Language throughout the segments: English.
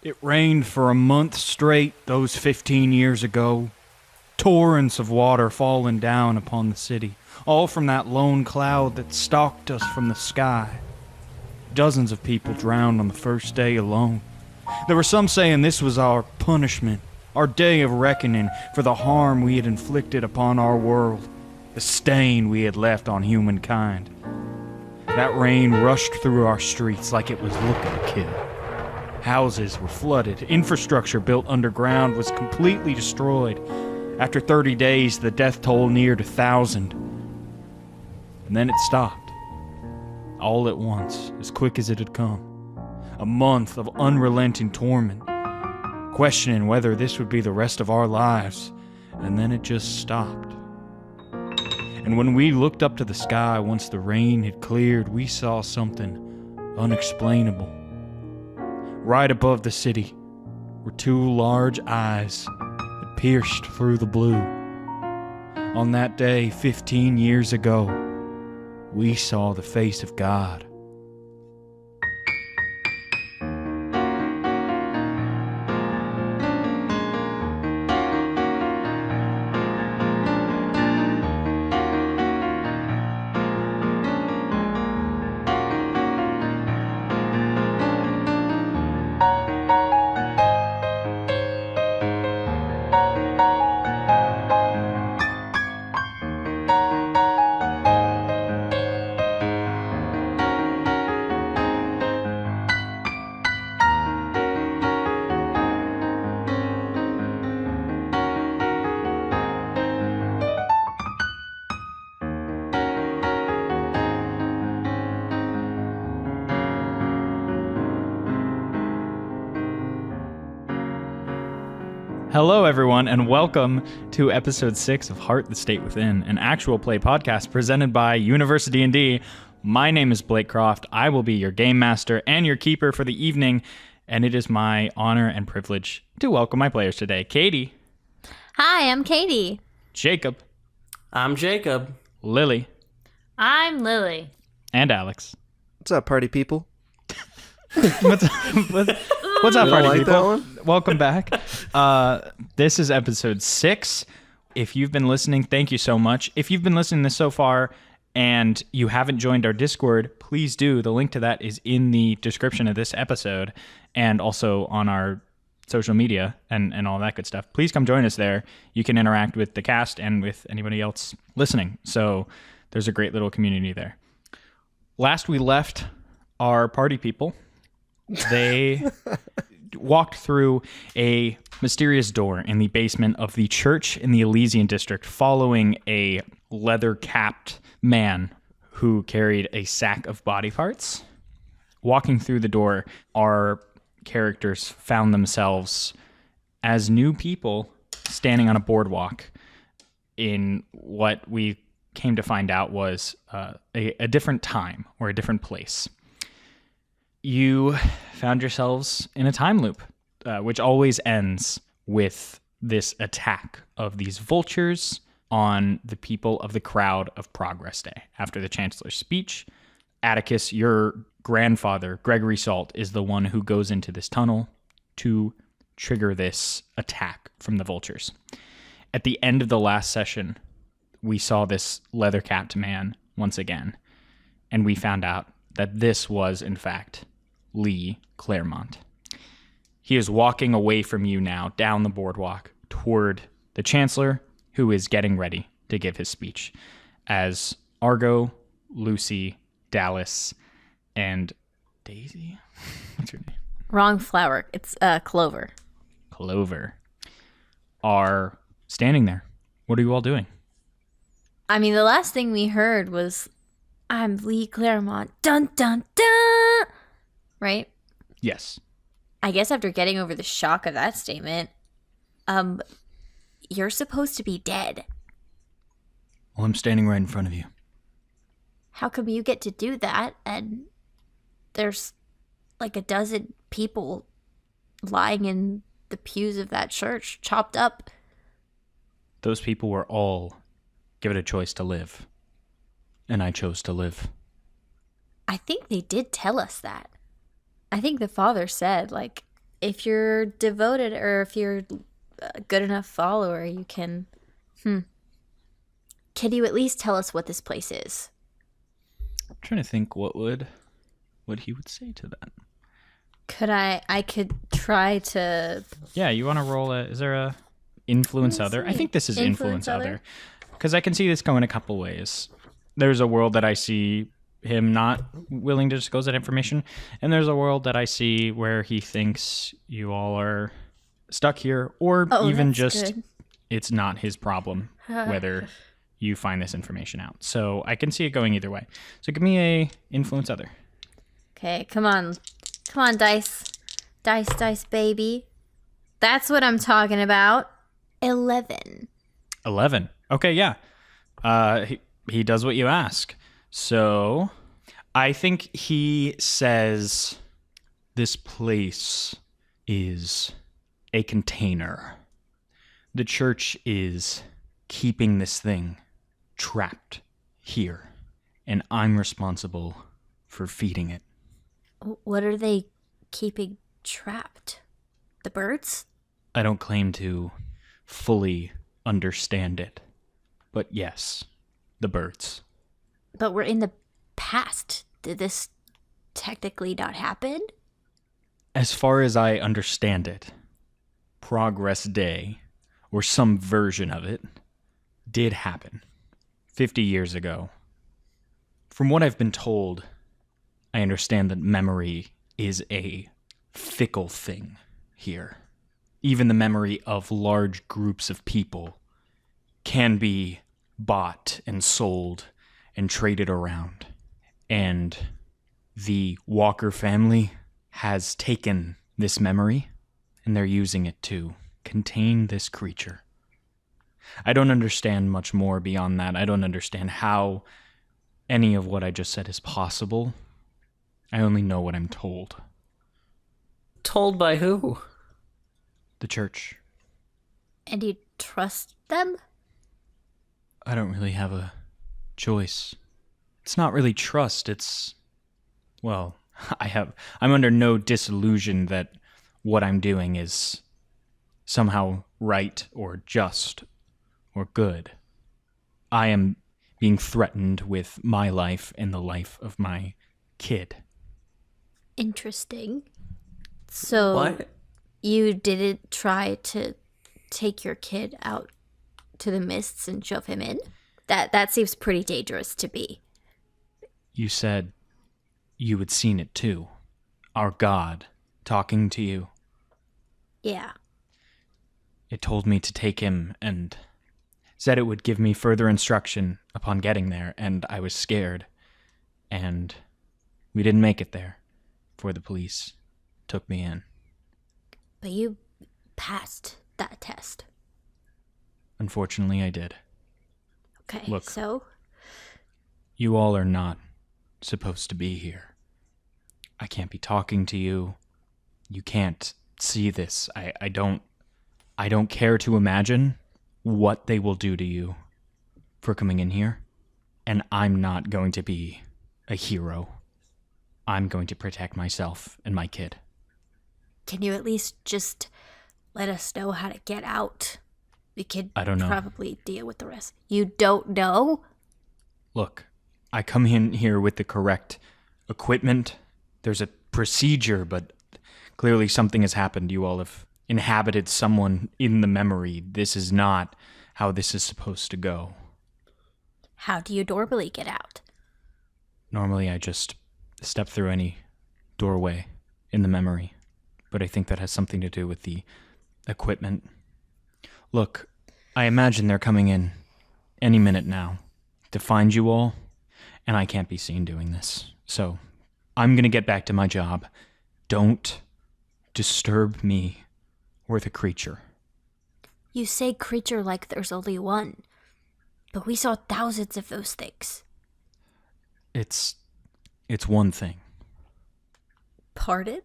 It rained for a month straight those 15 years ago. Torrents of water falling down upon the city, all from that lone cloud that stalked us from the sky. Dozens of people drowned on the first day alone. There were some saying this was our punishment, our day of reckoning for the harm we had inflicted upon our world, the stain we had left on humankind. That rain rushed through our streets like it was looking to kill. Houses were flooded, infrastructure built underground was completely destroyed. After 30 days, the death toll neared 1,000. And then it stopped. All at once, as quick as it had come. A month of unrelenting torment, questioning whether this would be the rest of our lives, and then it just stopped. And when we looked up to the sky once the rain had cleared, we saw something unexplainable. Right above the city were two large eyes that pierced through the blue. On that day, 15 years ago, we saw the face of God. Hello, everyone, and welcome to episode 6 of Heart, the State Within, an actual play podcast presented by UniversiD&D. My name is Blake Croft. I will be your game master and your keeper for the evening, and it is my honor and privilege to welcome my players today. Katie. Hi, I'm Katie. Jacob. I'm Jacob. Lily. I'm Lily. And Alex. What's up, party people? What's up, party people? Welcome back. This is episode 6. If you've been listening, thank you so much. If you've been listening to this so far and you haven't joined our Discord, please do. The link to that is in the description of this episode and also on our social media and all that good stuff. Please come join us there. You can interact with the cast and with anybody else listening. So there's a great little community there. Last we left our party people, they walked through a mysterious door in the basement of the church in the Elysian district, following a leather-capped man who carried a sack of body parts. Walking through the door, our characters found themselves as new people standing on a boardwalk in what we came to find out was a different time or a different place. You found yourselves in a time loop, which always ends with this attack of these vultures on the people of the crowd of Progress Day. After the Chancellor's speech, Atticus, your grandfather, Gregory Salt, is the one who goes into this tunnel to trigger this attack from the vultures. At the end of the last session, we saw this leather-capped man once again, and we found out that this was, in fact, Lee Claremont. He is walking away from you now down the boardwalk toward the Chancellor, who is getting ready to give his speech, as Argo, Lucy, Dallas, and Daisy? What's her name? Wrong flower. It's Clover. Clover are standing there. What are you all doing? I mean, the last thing we heard was, "I'm Lee Claremont. Dun, dun, dun!" Right? Yes. I guess after getting over the shock of that statement, you're supposed to be dead. Well, I'm standing right in front of you. How come you get to do that and there's like a dozen people lying in the pews of that church, chopped up? Those people were all given a choice to live, and I chose to live. I think they did tell us that. I think the father said, like, if you're devoted or if you're a good enough follower, you can... Can you at least tell us what this place is? I'm trying to think what he would say to that. I could try to... Yeah, you want to roll is there a influence other? I think this is influence other. Because I can see this going a couple ways. There's a world that I see him not willing to disclose that information, and there's a world that I see where he thinks you all are stuck here, or even just good. It's not his problem whether you find this information out. So I can see it going either way. So give me a influence other. Okay, come on, dice. Dice, baby. That's what I'm talking about. 11. 11. Okay, yeah. He does what you ask. So I think he says this place is a container. The church is keeping this thing trapped here, and I'm responsible for feeding it. What are they keeping trapped? The birds? I don't claim to fully understand it, but yes, the birds. But we're in the past. Did this technically not happen? As far as I understand it, Progress Day, or some version of it, did happen 50 years ago. From what I've been told, I understand that memory is a fickle thing here. Even the memory of large groups of people can be bought and sold and traded around. And the Walker family has taken this memory, and they're using it to contain this creature. I don't understand much more beyond that. I don't understand how any of what I just said is possible. I only know what I'm told. Told by who? The church. And you trust them? I don't really have a choice. It's not really trust, it's... Well, I'm under no disillusion that what I'm doing is somehow right or just or good. I am being threatened with my life and the life of my kid. Interesting. So what? You didn't try to take your kid out to the mists and shove him in? That seems pretty dangerous to be. You said you had seen it too. Our God talking to you. Yeah. It told me to take him and said it would give me further instruction upon getting there, and I was scared. And we didn't make it there before the police took me in. But you passed that test. Unfortunately, I did. Okay, Look, so? You all are not supposed to be here. I can't be talking to you. You can't see this. I don't care to imagine what they will do to you for coming in here. And I'm not going to be a hero. I'm going to protect myself and my kid. Can you at least just let us know how to get out? We could I don't know. Probably deal with the rest. You don't know? Look, I come in here with the correct equipment. There's a procedure, but clearly something has happened. You all have inhabited someone in the memory. This is not how this is supposed to go. How do you normally get out? Normally I just step through any doorway in the memory, but I think that has something to do with the equipment. Look, I imagine they're coming in any minute now to find you all, and I can't be seen doing this. So I'm going to get back to my job. Don't disturb me or the creature. You say creature like there's only one, but we saw thousands of those things. It's one thing. Pardon?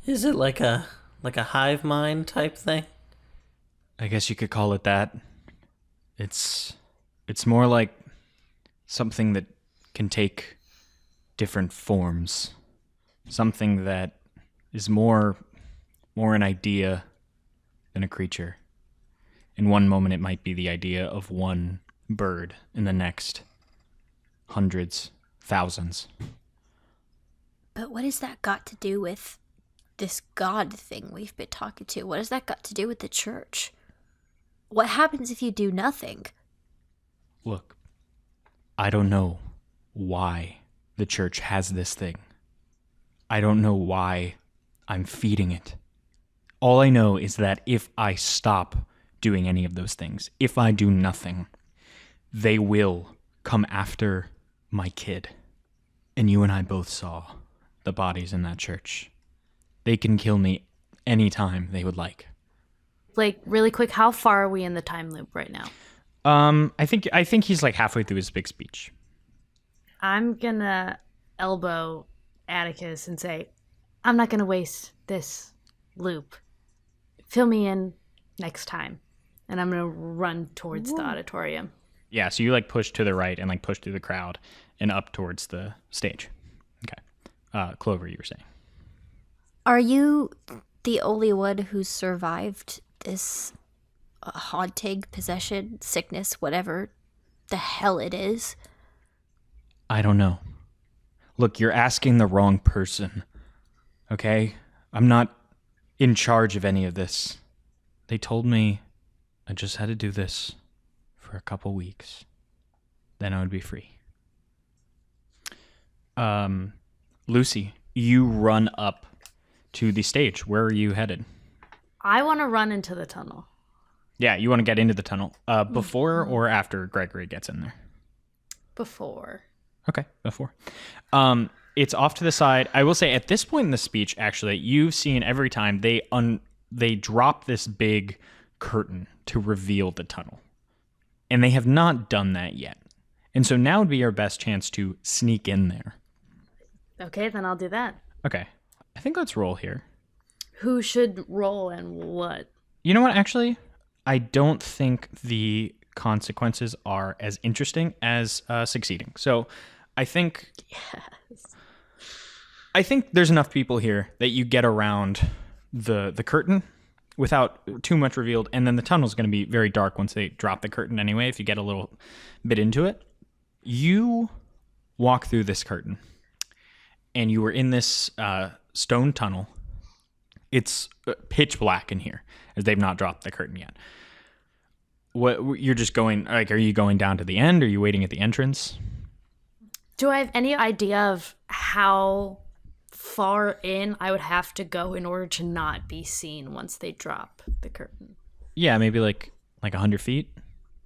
Is it like a hive mind type thing? I guess you could call it that. It's more like something that can take different forms. Something that is more more an idea than a creature. In one moment, it might be the idea of one bird. In the next, hundreds, thousands. But what has that got to do with this God thing we've been talking to? What has that got to do with the church? What happens if you do nothing? Look, I don't know why the church has this thing. I don't know why I'm feeding it. All I know is that if I stop doing any of those things, if I do nothing, they will come after my kid. And you and I both saw the bodies in that church. They can kill me anytime they would like. Like, really quick, how far are we in the time loop right now? I think he's like halfway through his big speech. I'm gonna elbow Atticus and say, I'm not gonna waste this loop. Fill me in next time. And I'm gonna run towards the auditorium. Yeah, so you like push to the right and like push through the crowd and up towards the stage. Okay. Clover, you were saying. Are you the only one who survived this haunting, possession, sickness, whatever the hell it is? I don't know. Look, you're asking the wrong person. Okay? I'm not in charge of any of this. They told me I just had to do this for a couple weeks. Then I would be free. Lucy, you run up to the stage. Where are you headed? I want to run into the tunnel. Yeah, you want to get into the tunnel. Before or after Gregory gets in there? Before. Okay, before. It's off to the side. I will say at this point in the speech, actually, you've seen every time they drop this big curtain to reveal the tunnel. And they have not done that yet. And so now would be our best chance to sneak in there. Okay, then I'll do that. Okay. I think let's roll here. Who should roll and what? You know what, actually? I don't think the consequences are as interesting as succeeding. So I think... Yes. I think there's enough people here that you get around the curtain without too much revealed, and then the tunnel's going to be very dark once they drop the curtain anyway, if you get a little bit into it. You walk through this curtain, and you were in this stone tunnel. It's pitch black in here, as they've not dropped the curtain yet. What you're just going, like, are you going down to the end? Or are you waiting at the entrance? Do I have any idea of how far in I would have to go in order to not be seen once they drop the curtain? Yeah, maybe like 100 feet.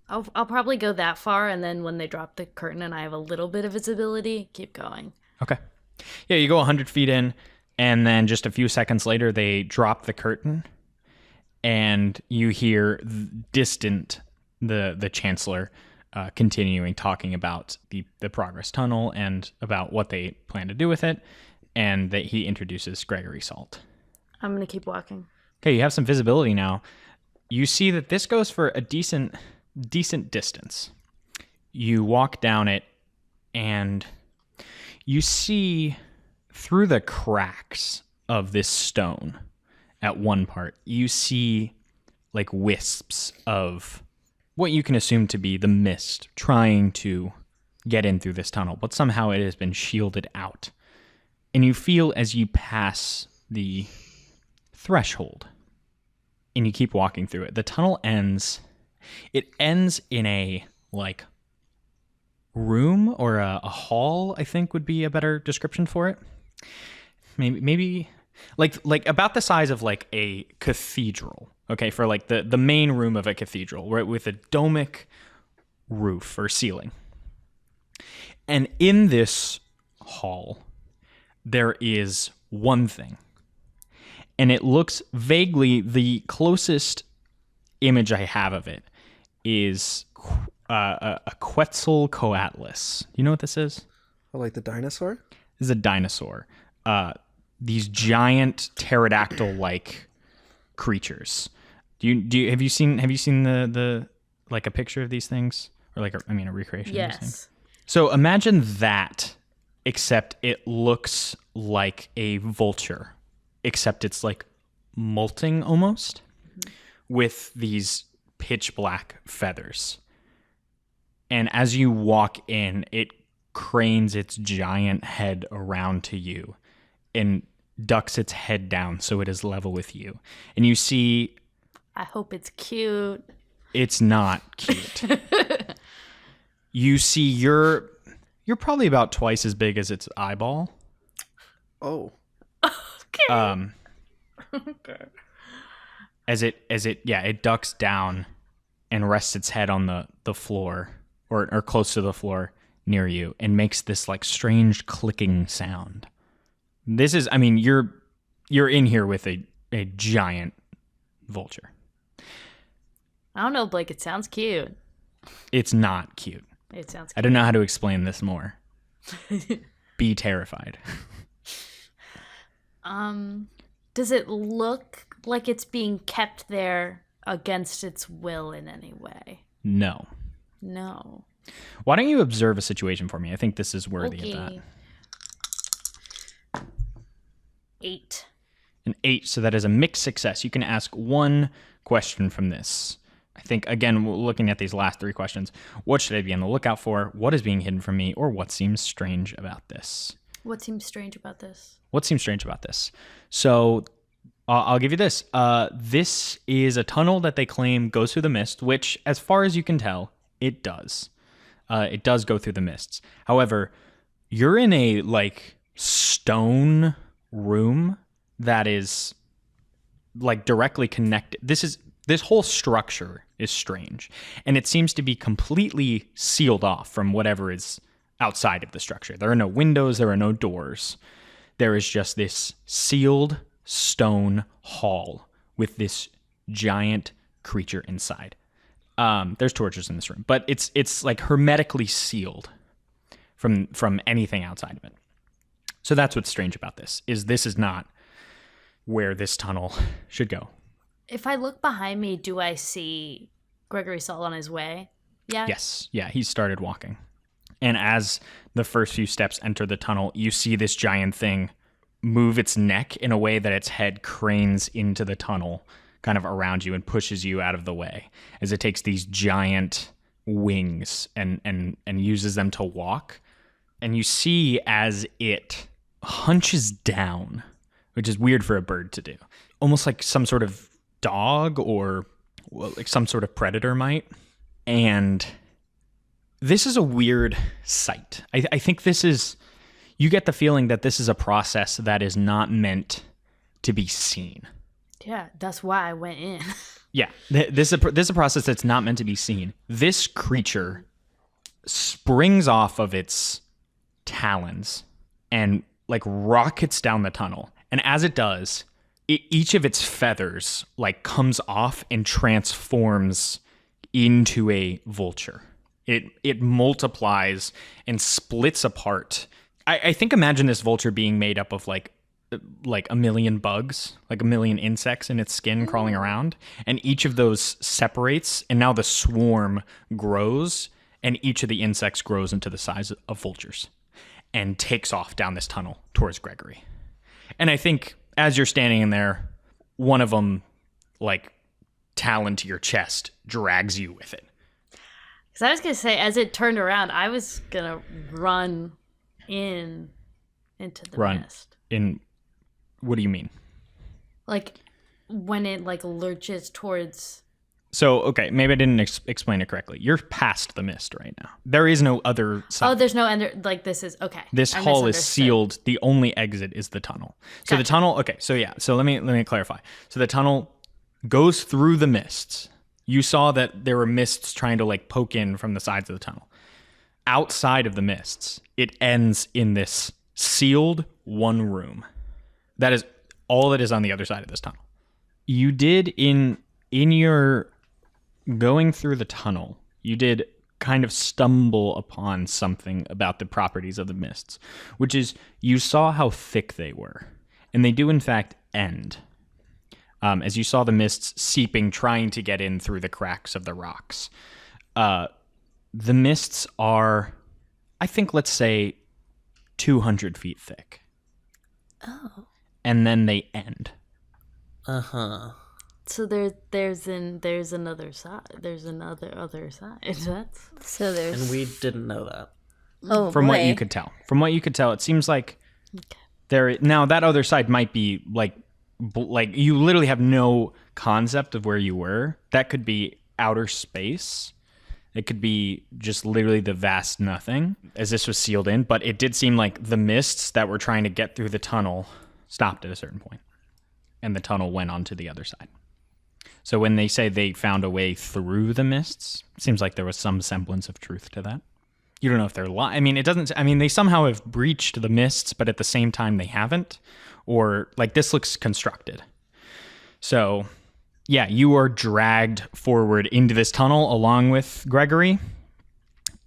I'll probably go that far, and then when they drop the curtain and I have a little bit of visibility, keep going. Okay. Yeah, you go 100 feet in, and then just a few seconds later, they drop the curtain, and you hear distant the chancellor continuing talking about the progress tunnel and about what they plan to do with it, and that he introduces Gregory Salt. I'm going to keep walking. Okay, you have some visibility now. You see that this goes for a decent distance. You walk down it, and you see through the cracks of this stone at one part, you see like wisps of what you can assume to be the mist trying to get in through this tunnel, but somehow it has been shielded out. And you feel as you pass the threshold, and you keep walking through it. The tunnel ends. It ends in a like room or a hall, I think would be a better description for it. Maybe like about the size of like a cathedral. Okay, for like the main room of a cathedral, right, with a domic roof or ceiling. And in this hall, there is one thing. And it looks vaguely, the closest image I have of it is a Quetzalcoatlus. You know what this is? Oh, like the dinosaur? This is a dinosaur. These giant pterodactyl-like creatures. Have you seen the like a picture of these things, or like a recreation of these things? Yes. So imagine that, except it looks like a vulture, except it's like molting almost, with these pitch black feathers. And as you walk in, it cranes its giant head around to you and ducks its head down so it is level with you. And you see... I hope it's cute. It's not cute. You see you're probably about twice as big as its eyeball. Oh. Okay. Okay. As it ducks down and rests its head on the floor or close to the floor near you and makes this like strange clicking sound. This is, I mean, you're in here with a giant vulture. I don't know, Blake. It sounds cute. It's not cute. It sounds cute. I don't know how to explain this more. Be terrified. Does it look like it's being kept there against its will in any way? No. No. Why don't you observe a situation for me? I think this is worthy of that. 8. An 8, so that is a mixed success. You can ask one question from this. I think, again, looking at these last 3 questions, what should I be on the lookout for? What is being hidden from me? Or what seems strange about this? What seems strange about this? What seems strange about this? So I'll give you this. This is a tunnel that they claim goes through the mist, which, as far as you can tell, it does. It does go through the mists. However, you're in a, like, stone room that is, like, directly connected. This whole structure is strange, and it seems to be completely sealed off from whatever is outside of the structure. There are no windows, there are no doors. There is just this sealed stone hall with this giant creature inside. There's torches in this room, but it's like hermetically sealed from anything outside of it. So that's what's strange about this is not where this tunnel should go. If I look behind me, do I see Gregory Salt on his way? Yeah. Yes. Yeah, he started walking. And as the first few steps enter the tunnel, you see this giant thing move its neck in a way that its head cranes into the tunnel kind of around you and pushes you out of the way as it takes these giant wings and uses them to walk. And you see as it hunches down, which is weird for a bird to do, almost like some sort of dog or like some sort of predator might. And this is a weird sight. I think you get the feeling that this is a process that is not meant to be seen. Yeah, that's why I went in. Yeah, this is a process that's not meant to be seen. This creature springs off of its talons and like rockets down the tunnel. And as it does, each of its feathers like comes off and transforms into a vulture. It multiplies and splits apart. I think imagine this vulture being made up of like a million bugs, like a million insects in its skin crawling around, and each of those separates, and now the swarm grows, and each of the insects grows into the size of vultures and takes off down this tunnel towards Gregory. And I think as you're standing in there, one of them, like, talon to your chest, drags you with it. Because I was going to say, as it turned around, I was going to run into the mist. What do you mean? Like, when it, like, lurches towards... So, okay, maybe I didn't explain it correctly. You're past the mist right now. There is no other side. Oh, there's no end. Like, this is... Okay. This hall is sealed. The only exit is the tunnel. So the tunnel... Okay, so yeah. So let me clarify. So the tunnel goes through the mists. You saw that there were mists trying to, like, poke in from the sides of the tunnel. Outside of the mists, it ends in this sealed one room. That is all that is on the other side of this tunnel. You did in your going through the tunnel, you did kind of stumble upon something about the properties of the mists, which is you saw how thick they were, and they do in fact end. As you saw the mists seeping, trying to get in through the cracks of the rocks. The mists are, I think, let's say 200 feet thick. Oh. And then they end. Uh-huh. So there's another side. There's another other side. That's So there's. And we didn't know that. Oh, From what you boy. could tell. From what you could tell, it seems like okay. there now that other side might be like you literally have no concept of where you were. That could be outer space. It could be just literally the vast nothing as this was sealed in, but it did seem like the mists that were trying to get through the tunnel stopped at a certain point, and the tunnel went onto the other side. So when they say they found a way through the mists, it seems like there was some semblance of truth to that. You don't know if they're lying. I mean, it doesn't. I mean, they somehow have breached the mists, but at the same time they haven't. Or like this looks constructed. So, yeah, you are dragged forward into this tunnel along with Gregory,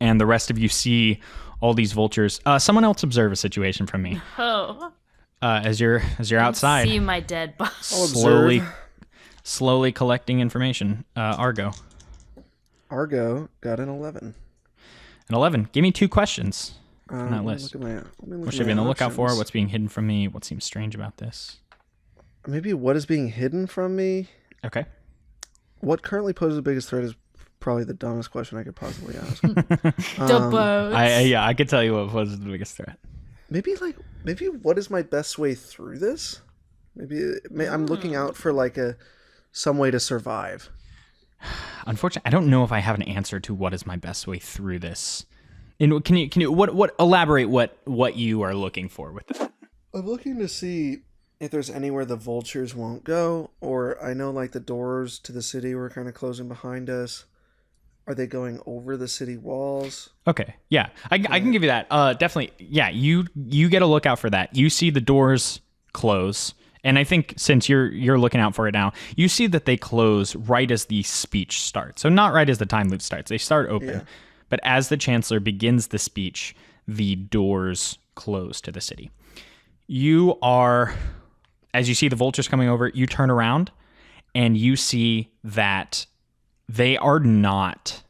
and the rest of you see all these vultures. Someone else observe a situation from me Oh. as you're outside, See my dead body. slowly collecting information. Argo, got an 11. an 11. Give me 2 questions. Let that me list. look at my- let me look What at should I be my on the lookout for? options. What's being hidden from me? What seems strange about this? Maybe what is being hidden from me? Okay. What currently poses the biggest threat is probably the dumbest question I could possibly ask. The boats. I could tell you what was the biggest threat. maybe what is my best way through this? I'm looking out for like some way to survive. Unfortunately, I don't know if I have an answer to what is my best way through this. And can you what elaborate what you are looking for with that? I'm looking to see if there's anywhere the vultures won't go, or I know like the doors to the city were kind of closing behind us. Are they going over the city walls? Okay, yeah, I can give you that. Definitely, yeah. You get a look out for that. You see the doors close, and I think since you're looking out for it now, you see that they close right as the speech starts. So not right as the time loop starts. They start open, Yeah. but as the chancellor begins the speech, the doors close to the city. You are, as you see the vultures coming over, you turn around, and you see that they are not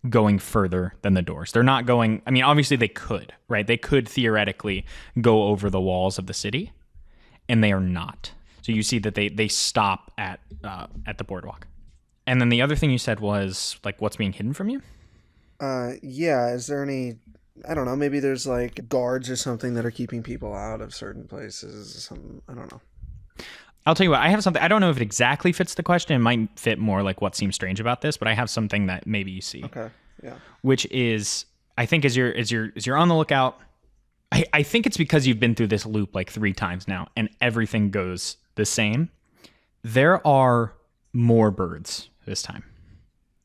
going further than the doors. They're not going, I mean, obviously they could, right? They could theoretically go over the walls of the city, and they are not. So you see that they stop at the boardwalk. And then the other thing you said was, like, what's being hidden from you? Yeah, is there any, I don't know, maybe there's like guards or something that are keeping people out of certain places, I don't know. I'll tell you what, I have something, I don't know if it exactly fits the question. It might fit more like what seems strange about this, but I have something that maybe you see. Okay, yeah. Which is, I think as you're on the lookout, I think it's because you've been through this loop like 3 times now, and everything goes the same. There are more birds this time.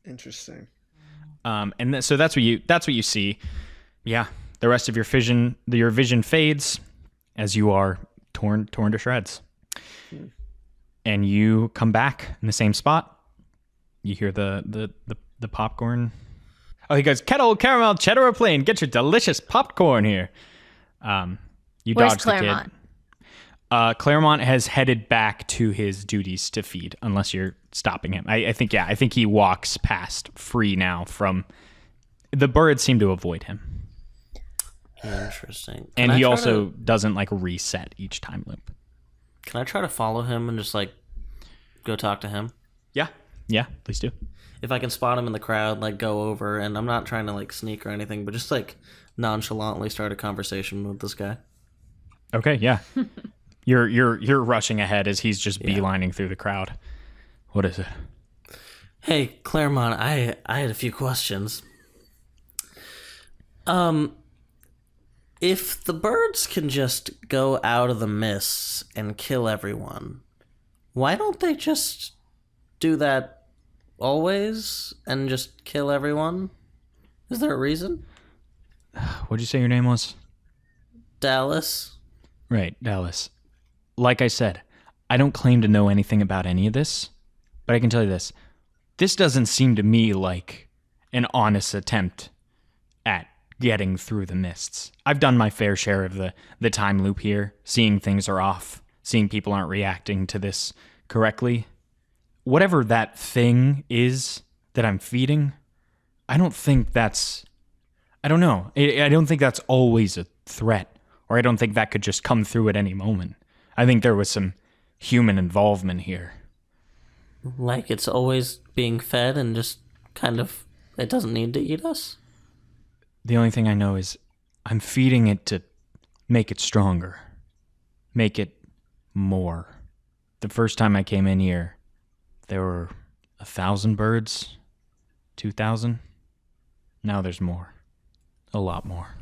Interesting. So that's what you see. Yeah, the rest of your vision fades as you are torn to shreds. And you come back in the same spot. You hear the popcorn. Oh, he goes, kettle, caramel, cheddar, or plain. Get your delicious popcorn here. You Where's dodge the Claremont? kid. Claremont has headed back to his duties to feed, unless you're stopping him. I think he walks past free now from... The birds seem to avoid him. Interesting. And he also doesn't like reset each time loop. Can I try to follow him and just like go talk to him? Yeah, please do. If I can spot him in the crowd, like go over, and I'm not trying to like sneak or anything, but just like nonchalantly start a conversation with this guy. Okay, yeah. You're rushing ahead as he's just beelining through the crowd. What is it? Hey, Claremont, I had a few questions. If the birds can just go out of the mists and kill everyone, why don't they just do that always and just kill everyone? Is there a reason? What'd you say your name was? Dallas? Right, Dallas. Like I said, I don't claim to know anything about any of this, but I can tell you this. This doesn't seem to me like an honest attempt at getting through the mists. I've done my fair share of the time loop here, seeing things are off, seeing people aren't reacting to this correctly. Whatever that thing is that I'm feeding, I don't think that's... I don't know. I don't think that's always a threat, or I don't think that could just come through at any moment. I think there was some human involvement here. Like it's always being fed and just kind of, it doesn't need to eat us? The only thing I know is I'm feeding it to make it stronger. Make it more. The first time I came in here, there were 1,000 birds, 2,000. Now there's more. A lot more.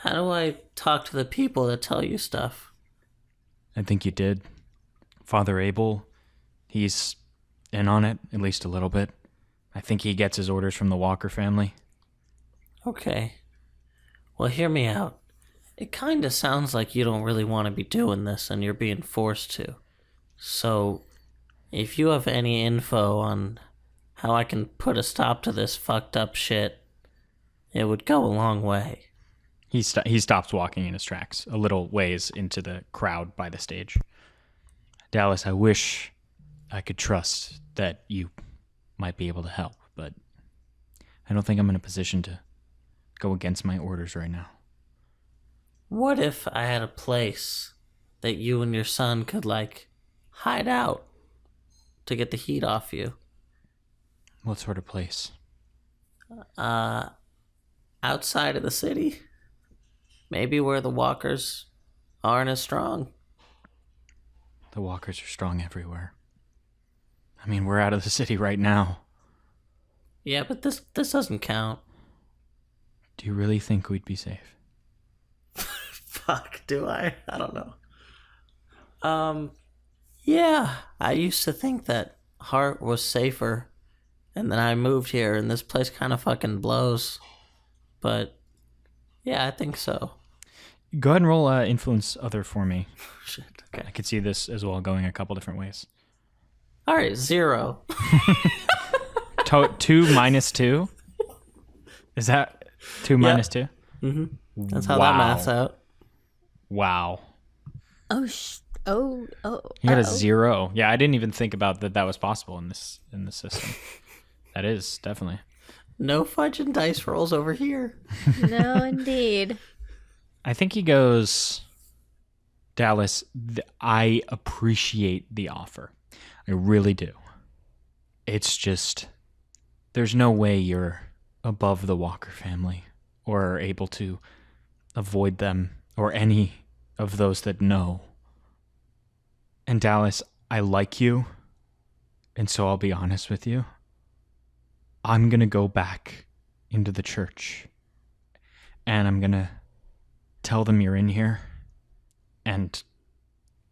How do I talk to the people that tell you stuff? I think you did. Father Abel, he's in on it, at least a little bit. I think he gets his orders from the Walker family. Okay. Well, hear me out. It kinda sounds like you don't really want to be doing this and you're being forced to. So, if you have any info on how I can put a stop to this fucked up shit, it would go a long way. He stops walking in his tracks, a little ways into the crowd by the stage. Dallas, I wish I could trust that you might be able to help, but I don't think I'm in a position to go against my orders right now. What if I had a place that you and your son could, like, hide out to get the heat off you? What sort of place? Outside of the city? Maybe where the walkers aren't as strong. The walkers are strong everywhere. I mean, we're out of the city right now. Yeah, but this doesn't count. Do you really think we'd be safe? Fuck, do I? I don't know. Yeah, I used to think that Hart was safer, and then I moved here, and this place kind of fucking blows. But, yeah, I think so. Go ahead and roll influence other for me. Shit, okay. I could see this as well going a couple different ways. All right, 0. 2 minus 2? Is that 2 minus 2? Mm-hmm. That's how that maths out. Wow. Oh, You got a 0. Yeah, I didn't even think about that was possible in this system. That is, definitely. No fudging dice rolls over here. No, indeed. I think he goes, Dallas, I appreciate the offer. I really do. It's just, there's no way you're above the Walker family or are able to avoid them or any of those that know. And Dallas, I like you, and so I'll be honest with you. I'm going to go back into the church, and I'm going to tell them you're in here, and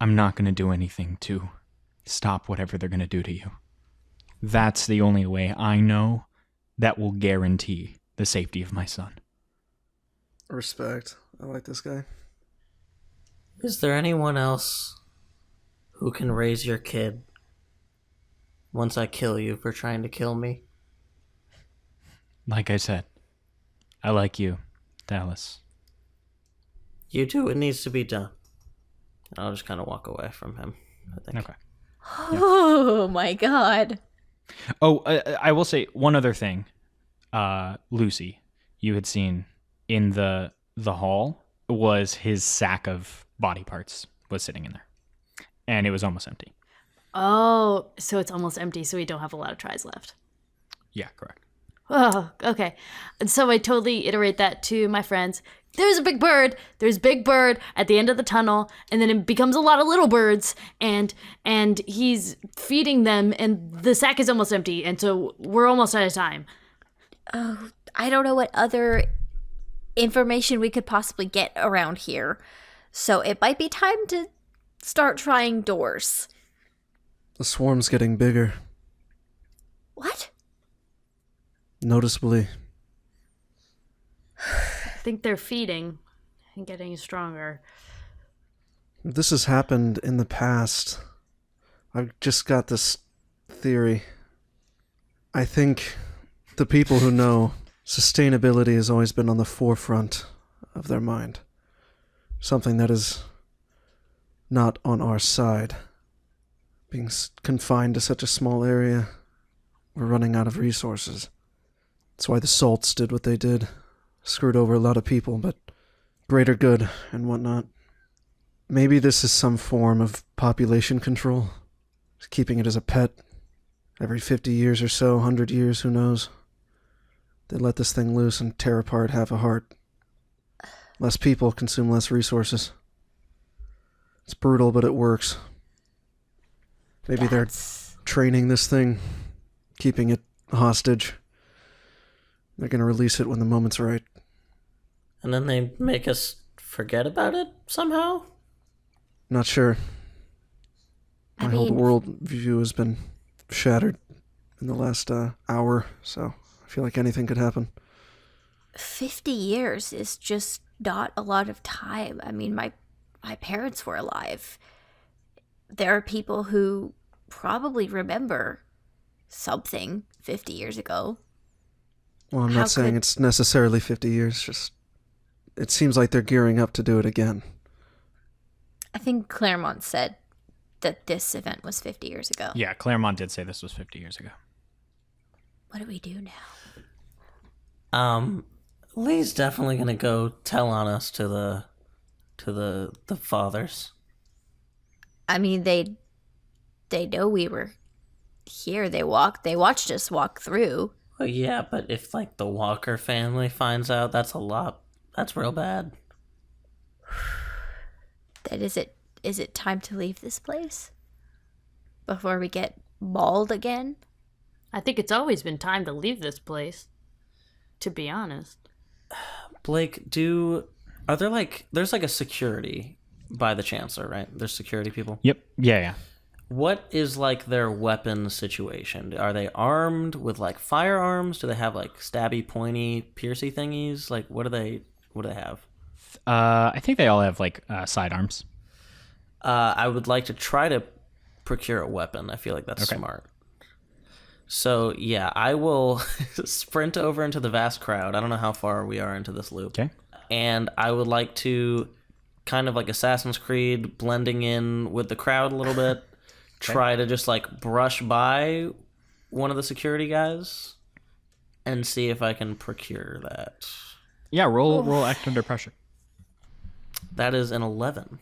I'm not going to do anything to stop whatever they're going to do to you. That's the only way I know that will guarantee the safety of my son. Respect. I like this guy. Is there anyone else who can raise your kid once I kill you for trying to kill me? Like I said, I like you, Dallas. You do. It needs to be done. I'll just kind of walk away from him, I think. Okay. Oh my god. Oh, I will say one other thing. Lucy, you had seen in the hall was his sack of body parts was sitting in there. And it was almost empty. Oh, so it's almost empty, so we don't have a lot of tries left. Yeah, correct. Oh, okay. And so I totally iterate that to my friends. There's a big bird. There's big bird at the end of the tunnel, and then it becomes a lot of little birds, and he's feeding them, and the sack is almost empty, and so we're almost out of time. Oh, I don't know what other information we could possibly get around here. So it might be time to start trying doors. The swarm's getting bigger, What? noticeably. I think they're feeding and getting stronger. This has happened in the past. I've just got this theory. I think the people who know sustainability has always been on the forefront of their mind. Something that is not on our side. Being confined to such a small area, we're running out of resources. That's why the Salts did what they did. Screwed over a lot of people, but greater good and whatnot. Maybe this is some form of population control. Just keeping it as a pet. Every 50 years or so, 100 years, who knows? They let this thing loose and tear apart half a heart. Less people consume less resources. It's brutal, but it works. Maybe they're training this thing, keeping it hostage. They're going to release it when the moment's right. And then they make us forget about it somehow? Not sure. My whole world view has been shattered in the last hour, so I feel like anything could happen. 50 years is just not a lot of time. I mean, my parents were alive. There are people who probably remember something 50 years ago. Well, I'm not saying it's necessarily 50 years, just it seems like they're gearing up to do it again. I think Claremont said that this event was 50 years ago. Yeah, Claremont did say this was 50 years ago. What do we do now? Lee's definitely gonna go tell on us to the fathers. I mean, they know we were here. They watched us walk through. Well, yeah, but if like the Walker family finds out, that's real bad. Then is it time to leave this place before we get mauled again? I think it's always been time to leave this place, to be honest. Blake, are there there's like a security by the Chancellor, right? There's security people? Yep. Yeah. What is like their weapon situation? Are they armed with like firearms? Do they have like stabby, pointy, piercy thingies? Like what do they have? I think they all have like sidearms. I would like to try to procure a weapon. I feel like that's smart. So yeah, I will sprint over into the vast crowd. I don't know how far we are into this loop. Okay. And I would like to kind of like Assassin's Creed, blending in with the crowd a little bit. Try to just like brush by one of the security guys and see if I can procure that. Yeah, roll act under pressure. That is an 11.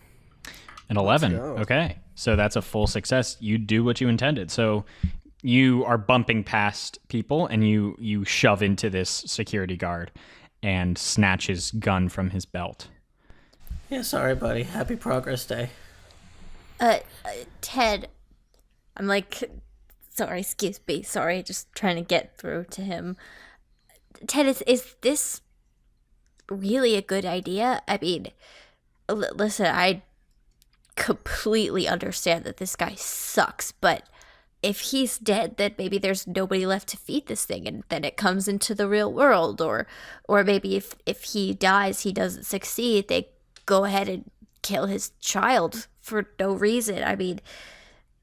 An 11. Okay. So that's a full success. You do what you intended. So you are bumping past people and you shove into this security guard and snatch his gun from his belt. Yeah, sorry, buddy. Happy Progress Day. Ted, I'm like, sorry, excuse me, sorry, just trying to get through to him. Ted, is this really a good idea? I mean, listen, I completely understand that this guy sucks, but if he's dead, then maybe there's nobody left to feed this thing, and then it comes into the real world, or maybe if he dies, he doesn't succeed, they go ahead and kill his child for no reason. I mean,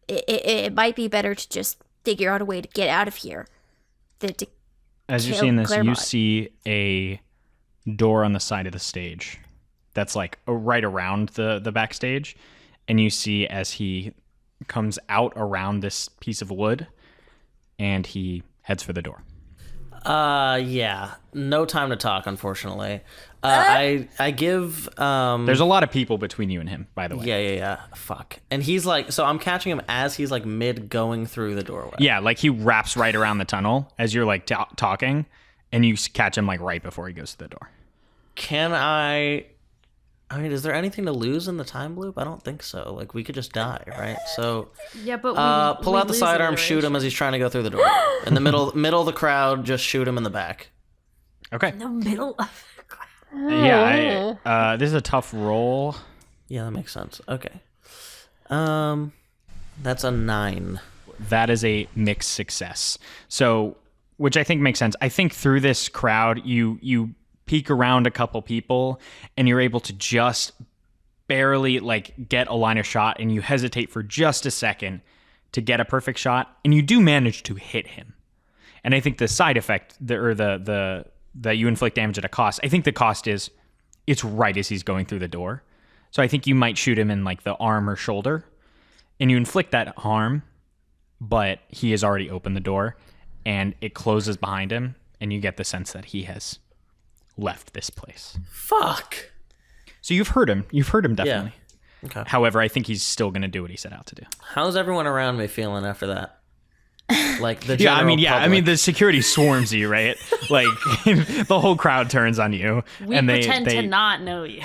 it might be better to just figure out a way to get out of here than to As you're seeing this, Claremont. You see a door on the side of the stage that's like right around the backstage, and you see as he comes out around this piece of wood and he heads for the door. Yeah, no time to talk, unfortunately. I give there's a lot of people between you and him, by the way. Yeah. Fuck. And he's like, so I'm catching him as he's like mid going through the doorway. Yeah, like he wraps right around the tunnel as you're like talking, and you catch him like right before he goes to the door. Can I mean, is there anything to lose in the time loop? I don't think so. Like, we could just die, right? So, yeah, but pull out the sidearm, shoot him as he's trying to go through the door. In the middle of the crowd, just shoot him in the back. Okay. In the middle of the crowd. Yeah, this is a tough roll. Yeah, that makes sense. Okay. That's a 9. That is a mixed success. So, which I think makes sense. I think through this crowd, you peek around a couple people and you're able to just barely like get a line of shot, and you hesitate for just a second to get a perfect shot, and you do manage to hit him. And I think the side effect that you inflict damage at a cost, I think the cost is it's right as he's going through the door. So I think you might shoot him in like the arm or shoulder, and you inflict that harm, but he has already opened the door and it closes behind him, and you get the sense that he has left this place. Fuck. So you've heard him. You've heard him definitely. Okay. However, I think he's still going to do what he set out to do. How's everyone around me feeling after that? Like the Yeah, general I mean, public. the security swarms you, right? Like the whole crowd turns on you, We and pretend they to not know you.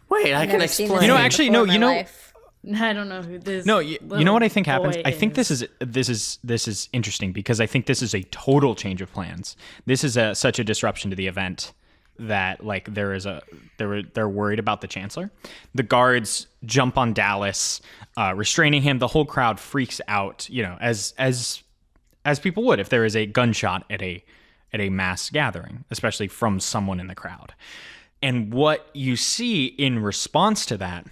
Wait, I can Never seen explain. this You know, thing actually, before no, in my you know- life. I don't know who this. No, you know what I think happens? boy I think this is interesting because I think this is a total change of plans. This is such a disruption to the event that like they're worried about the chancellor. The guards jump on Dallas, restraining him. The whole crowd freaks out, you know, as people would if there is a gunshot at a mass gathering, especially from someone in the crowd. And what you see in response to that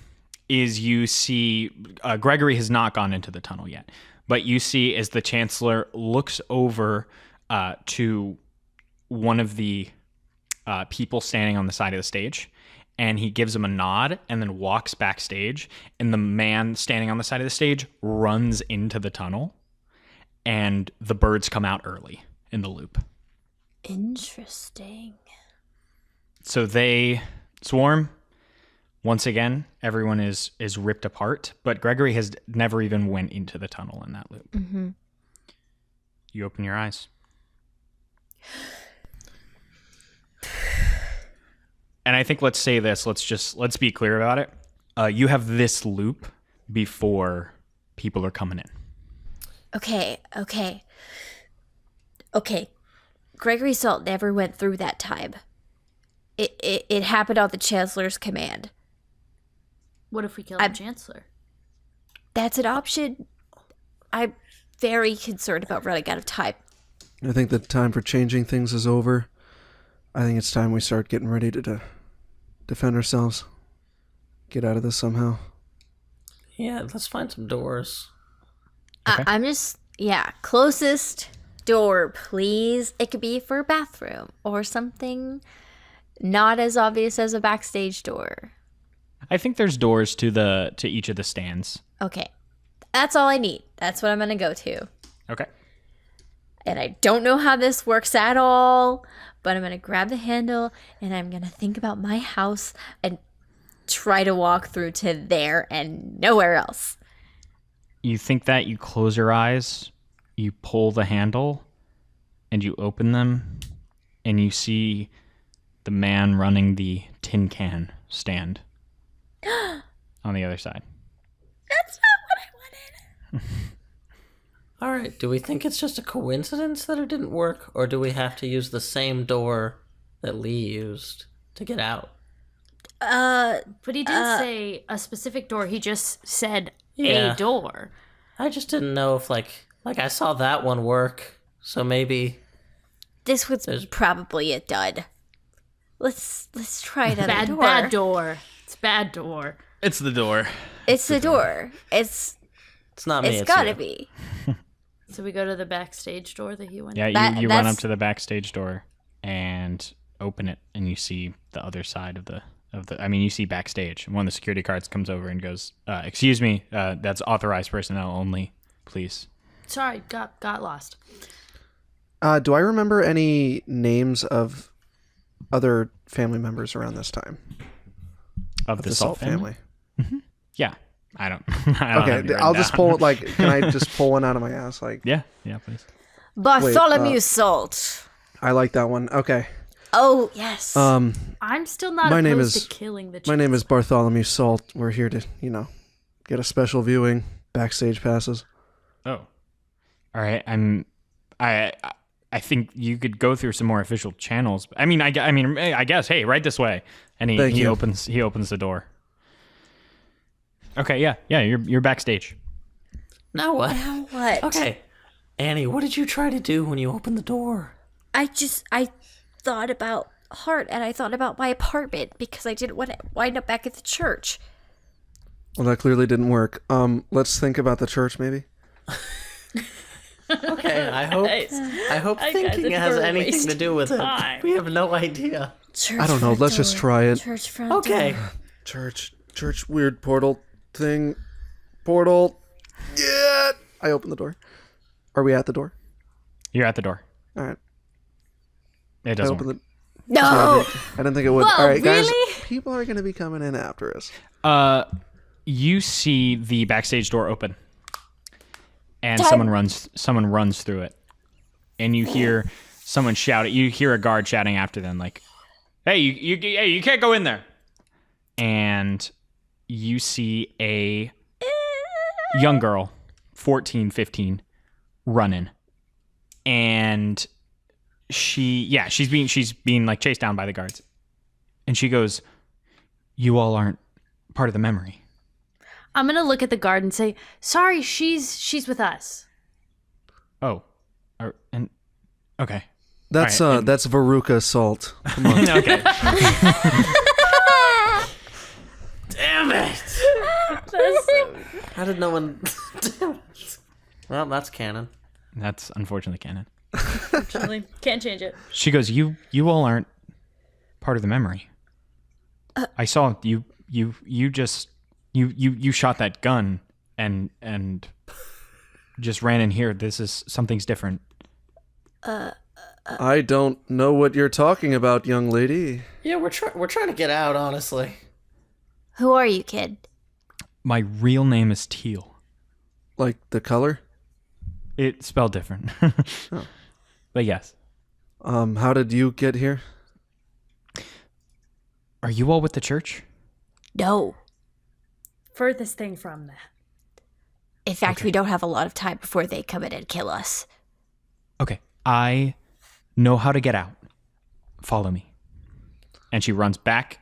is you see Gregory has not gone into the tunnel yet, but you see as the chancellor looks over to one of the people standing on the side of the stage, and he gives him a nod and then walks backstage, and the man standing on the side of the stage runs into the tunnel, and the birds come out early in the loop. Interesting. So they swarm. Once again, everyone is ripped apart, but Gregory has never even went into the tunnel in that loop. Mm-hmm. You open your eyes. And I think let's say this, let's be clear about it. You have this loop before people are coming in. Okay. Gregory Salt never went through that time. It happened on the Chancellor's command. What if we kill I'm- the Chancellor? That's an option. I'm very concerned about running out of time. I think the time for changing things is over. I think it's time we start getting ready to defend ourselves. Get out of this somehow. Yeah, let's find some doors. Okay. I'm just, closest door, please. It could be for a bathroom or something not as obvious as a backstage door. I think there's doors to each of the stands. Okay. That's all I need. That's what I'm going to go to. Okay. And I don't know how this works at all, but I'm going to grab the handle and I'm going to think about my house and try to walk through to there and nowhere else. You think that, you close your eyes, you pull the handle, and you open them, and you see the man running the tin can stand on the other side. That's not what I wanted. All right, do we think it's just a coincidence that it didn't work, or do we have to use the same door that Lee used to get out? But he didn't say a specific door. He just said Yeah. a door. I just didn't know if like I saw that one work, so maybe This was probably a dud. Let's try another Bad, door. bad door. It's bad door. It's the door. It's the door. It's it's not me. it's gotta you. be. So we go to the backstage door that he went. Yeah, That- you run that's- up to the backstage door and open it, and you see the other side of the. I mean, you see backstage. One of the security guards comes over and goes, "Excuse me, that's authorized personnel only, please." Sorry, got lost. Do I remember any names of other family members around this time? Of The Salt family. Yeah, I don't. I don't have Okay, it I'll written just down. pull like. Can I just pull one out of my ass? Like, Yeah, please. Bartholomew Salt. I like that one. Okay. Oh yes. I'm still not My name opposed is- to killing the My name is Bartholomew Salt. We're here to, get a special viewing, backstage passes. Oh, all right. I think you could go through some more official channels. I mean, I guess. Hey, right this way. And Thank he you. opens the door. Okay, yeah. You're backstage. Now what? Now what? Okay, Annie, what did you try to do when you opened the door? I thought about Hart and I thought about my apartment because I didn't want to wind up back at the church. Well, that clearly didn't work. Let's think about the church, maybe. Okay, I hope thinking has anything to do with it. We have no idea. Church I don't know. front Let's just door. try it. Church front Okay, door. Church, weird portal thing. Portal. Yeah. I open the door. Are we at the door? You're at the door. All right. It I doesn't open work. the. No. I didn't think it would. Whoa, All right, guys. really? People are going to be coming in after us. You see the backstage door open, and Time. someone runs through it, and you hear someone shout. You hear a guard shouting after them, like, "Hey, you can't go in there!" And you see a young girl, 14, 15, running, and she's being like chased down by the guards, and she goes, "You all aren't part of the memory." I'm gonna look at the guard and say, "Sorry, she's with us." Oh, okay. That's All right, that's Veruca Salt. Come on. Okay. Damn it! How did no one? Damn it. Well, that's canon. That's unfortunately canon. Unfortunately, can't change it. She goes, "You all aren't part of the memory. I saw you just shot that gun and just ran in here. Something's different." I don't know what you're talking about, young lady. Yeah, we're trying to get out, honestly. Who are you, kid? My real name is Teal. Like the color? It's spelled different. Oh. But yes. How did you get here? Are you all with the church? No. Furthest thing from that. In fact, we don't have a lot of time before they come in and kill us. Okay. I know how to get out. Follow me. And she runs back.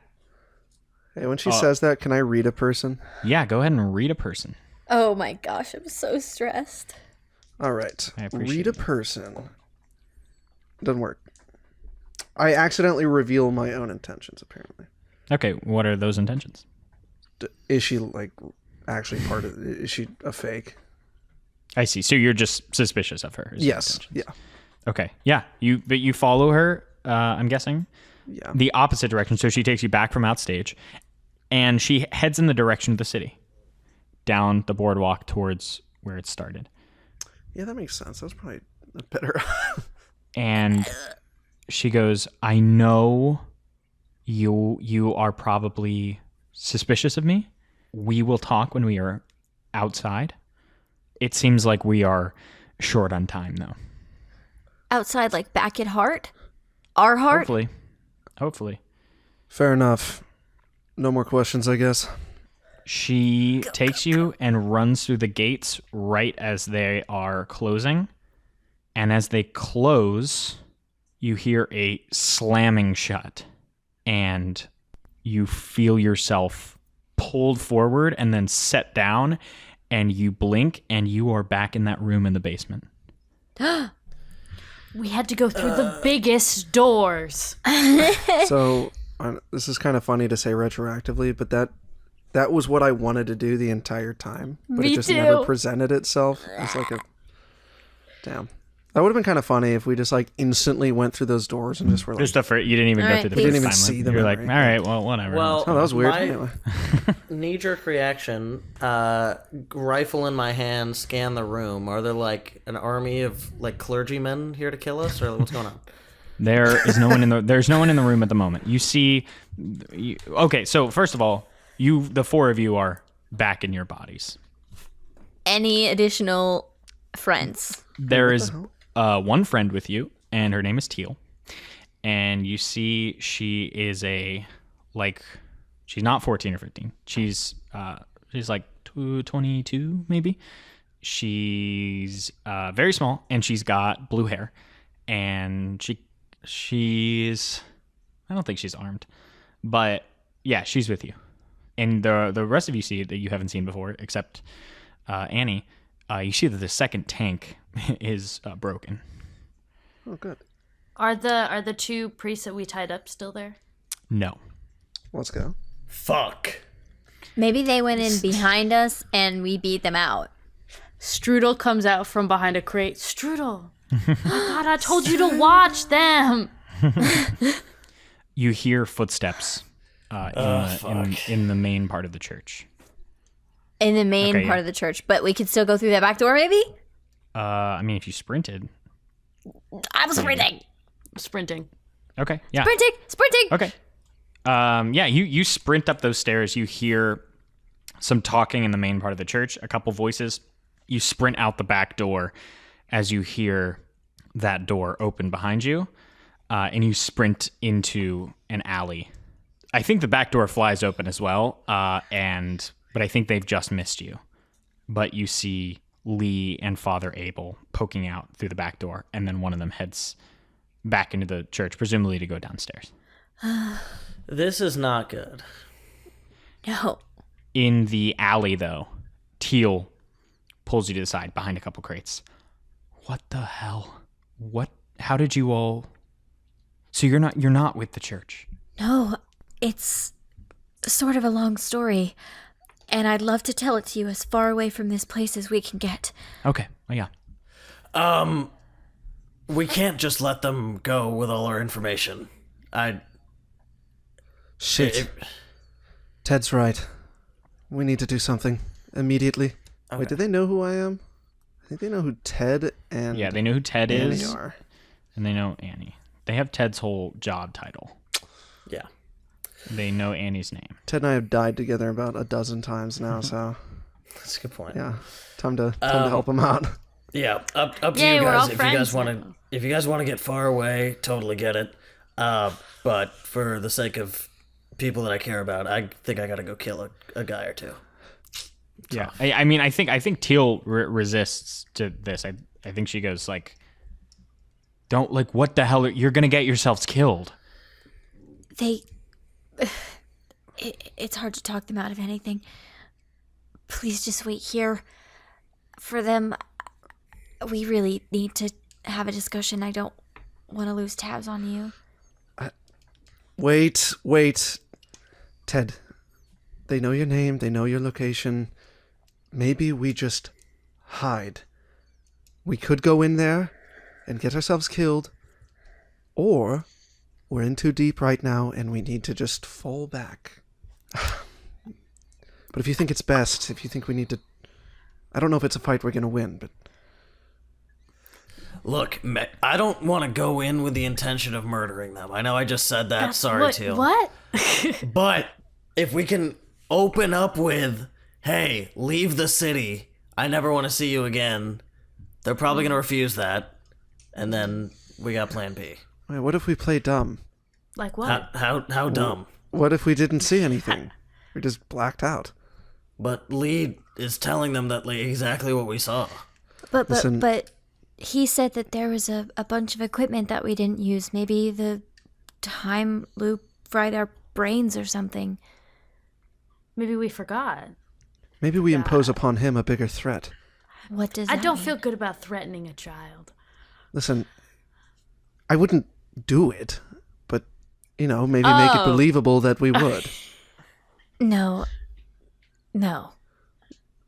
Hey, when she says that, can I read a person? Yeah, go ahead and read a person. Oh my gosh, I'm so stressed. All right. I appreciate Read a it. person. Doesn't work. I accidentally reveal my own intentions, apparently. Okay, what are those intentions? Is she, like, actually part of... Is she a fake? I see. So you're just suspicious of her. is your Yes. intentions. Yeah. Okay. Yeah. But you follow her, I'm guessing, Yeah. the opposite direction. So she takes you back from outstage, and she heads in the direction of the city, down the boardwalk towards where it started. Yeah, that makes sense. That's probably a better... And she goes, "I know you are probably suspicious of me. We will talk when we are outside. It seems like we are short on time, though. Outside, like back at heart? Our heart? Hopefully. Fair enough. No more questions, I guess. She takes you and runs through the gates right as they are closing. And as they close, you hear a slamming shut. And you feel yourself pulled forward and then set down. And you blink and you are back in that room in the basement. We had to go through the biggest doors. So, this is kind of funny to say retroactively, but that was what I wanted to do the entire time. But Me it just too. never presented itself. It's like a... Damn. That would have been kind of funny if we just, like, instantly went through those doors and just were like... Just the first, you didn't even All go right, through the we first didn't even time. see them You're in like, the all right, well, whatever. Well, Oh, that was weird. My Anyway. knee-jerk reaction, rifle in my hand, scan the room. Are there, like, an army of, like, clergymen here to kill us, or what's going on? There's no one in the room at the moment. You see, okay. So first of all, the four of you are back in your bodies. Any additional friends? There is one friend with you, and her name is Teal. And you see, she is she's not 14 or 15. She's like 22 maybe. She's very small, and she's got blue hair, and she's I don't think she's armed, but yeah, she's with you. And the rest of you see that you haven't seen before, except Annie. You see that the second tank is broken. Oh, good. Are the two priests that we tied up still there? No. Let's go. Fuck. Maybe they went in behind us and we beat them out. Strudel comes out from behind a crate. Strudel! My God, I told you to watch them! You hear footsteps in the main part of the church. In the main Okay, part yeah. of the church, but we could still go through that back door, maybe? I mean, if you sprinted. I'm sprinting! Sprinting. Okay. Yeah. Sprinting! Okay. Yeah, you sprint up those stairs. You hear some talking in the main part of the church, a couple voices. You sprint out the back door as you hear that door open behind you, and you sprint into an alley. I think the back door flies open as well, but I think they've just missed you. But you see Lee and Father Abel poking out through the back door, and then one of them heads back into the church, presumably to go downstairs. This is not good. No. In the alley, though, Teal pulls you to the side behind a couple crates. What the hell? What? How did you all? So you're not with the church? No, it's sort of a long story, and I'd love to tell it to you as far away from this place as we can get. Okay. Oh, yeah. We can't just let them go with all our information. Shit. Ted's right. We need to do something immediately. Okay. Wait, do they know who I am? I think they know who Ted and Yeah, they know who Ted Annie is, are. and they know Annie. They have Ted's whole job title. Yeah. They know Annie's name. Ted and I have died together about a dozen times now, so That's a good point. yeah, time to help him out. Yeah, up to Yay, you we're all guys. If you guys friends want now. to, if you guys want to get far away, totally get it. But for the sake of people that I care about, I think I gotta go kill a guy or two. Yeah, I mean, I think Teal resists to this. I think she goes like, "Don't like what the hell? You're gonna get yourselves killed." It's hard to talk them out of anything. Please just wait here for them. We really need to have a discussion. I don't want to lose tabs on you. Wait. Ted, they know your name, they know your location. Maybe we just hide. We could go in there and get ourselves killed, or we're in too deep right now and we need to just fall back. But if you think it's best, if you think we need to... I don't know if it's a fight we're going to win, but... Look, I don't want to go in with the intention of murdering them. I know I just said that. Sorry, what, Teal. What? But if we can open up with, hey, leave the city. I never want to see you again. They're probably going to refuse that. And then we got plan B. Wait, what if we play dumb? Like what? How dumb? What if we didn't see anything? We just blacked out. But Lee is telling them that like exactly what we saw. Listen. But he said that there was a bunch of equipment that we didn't use. Maybe the time loop fried our brains or something. Maybe we forgot. Maybe we impose upon him a bigger threat. What does I that don't mean? feel good about threatening a child. Listen, I wouldn't do it, but, maybe make it Oh. believable that we would. No.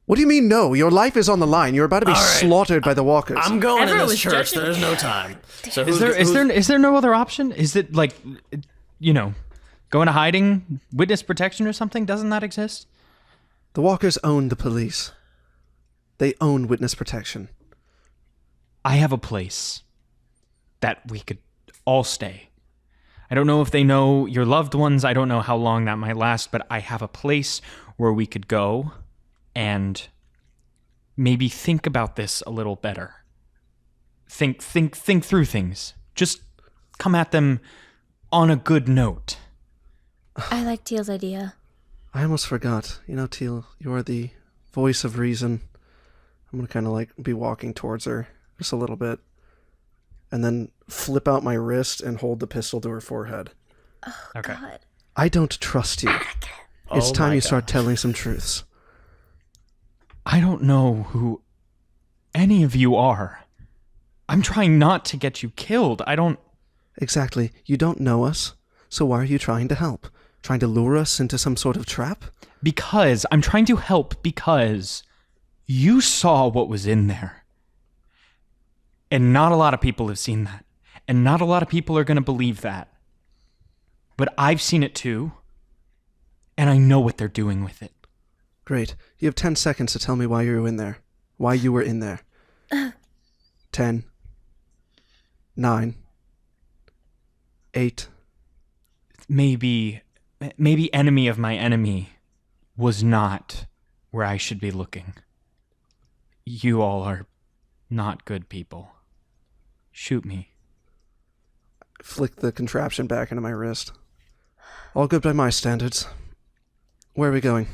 What do you mean, no? Your life is on the line. You're about to be All right. slaughtered by the walkers. I'm going Everyone in this was church. judging There's me. no time. So Is there no other option? Is it like, go into hiding, witness protection or something? Doesn't that exist? The walkers own the police. They own witness protection. I have a place that we could all stay. I don't know if they know your loved ones. I don't know how long that might last, but I have a place where we could go and maybe think about this a little better. Think through things. Just come at them on a good note. I like Teal's idea. I almost forgot. Teal, you are the voice of reason. I'm going to kind of be walking towards her just a little bit and then flip out my wrist and hold the pistol to her forehead. Okay. God. I don't trust you. It's Oh time my you start God. telling some truths. I don't know who any of you are. I'm trying not to get you killed. I don't... Exactly. You don't know us, so why are you trying to help? Trying to lure us into some sort of trap? Because I'm trying to help because you saw what was in there. And not a lot of people have seen that. And not a lot of people are going to believe that. But I've seen it too. And I know what they're doing with it. Great. You have 10 seconds to tell me why you were in there. Why you were in there. 10. 9. 8. Maybe enemy of my enemy was not where I should be looking. You all are not good people. Shoot me. Flick the contraption back into my wrist. All good by my standards. Where are we going?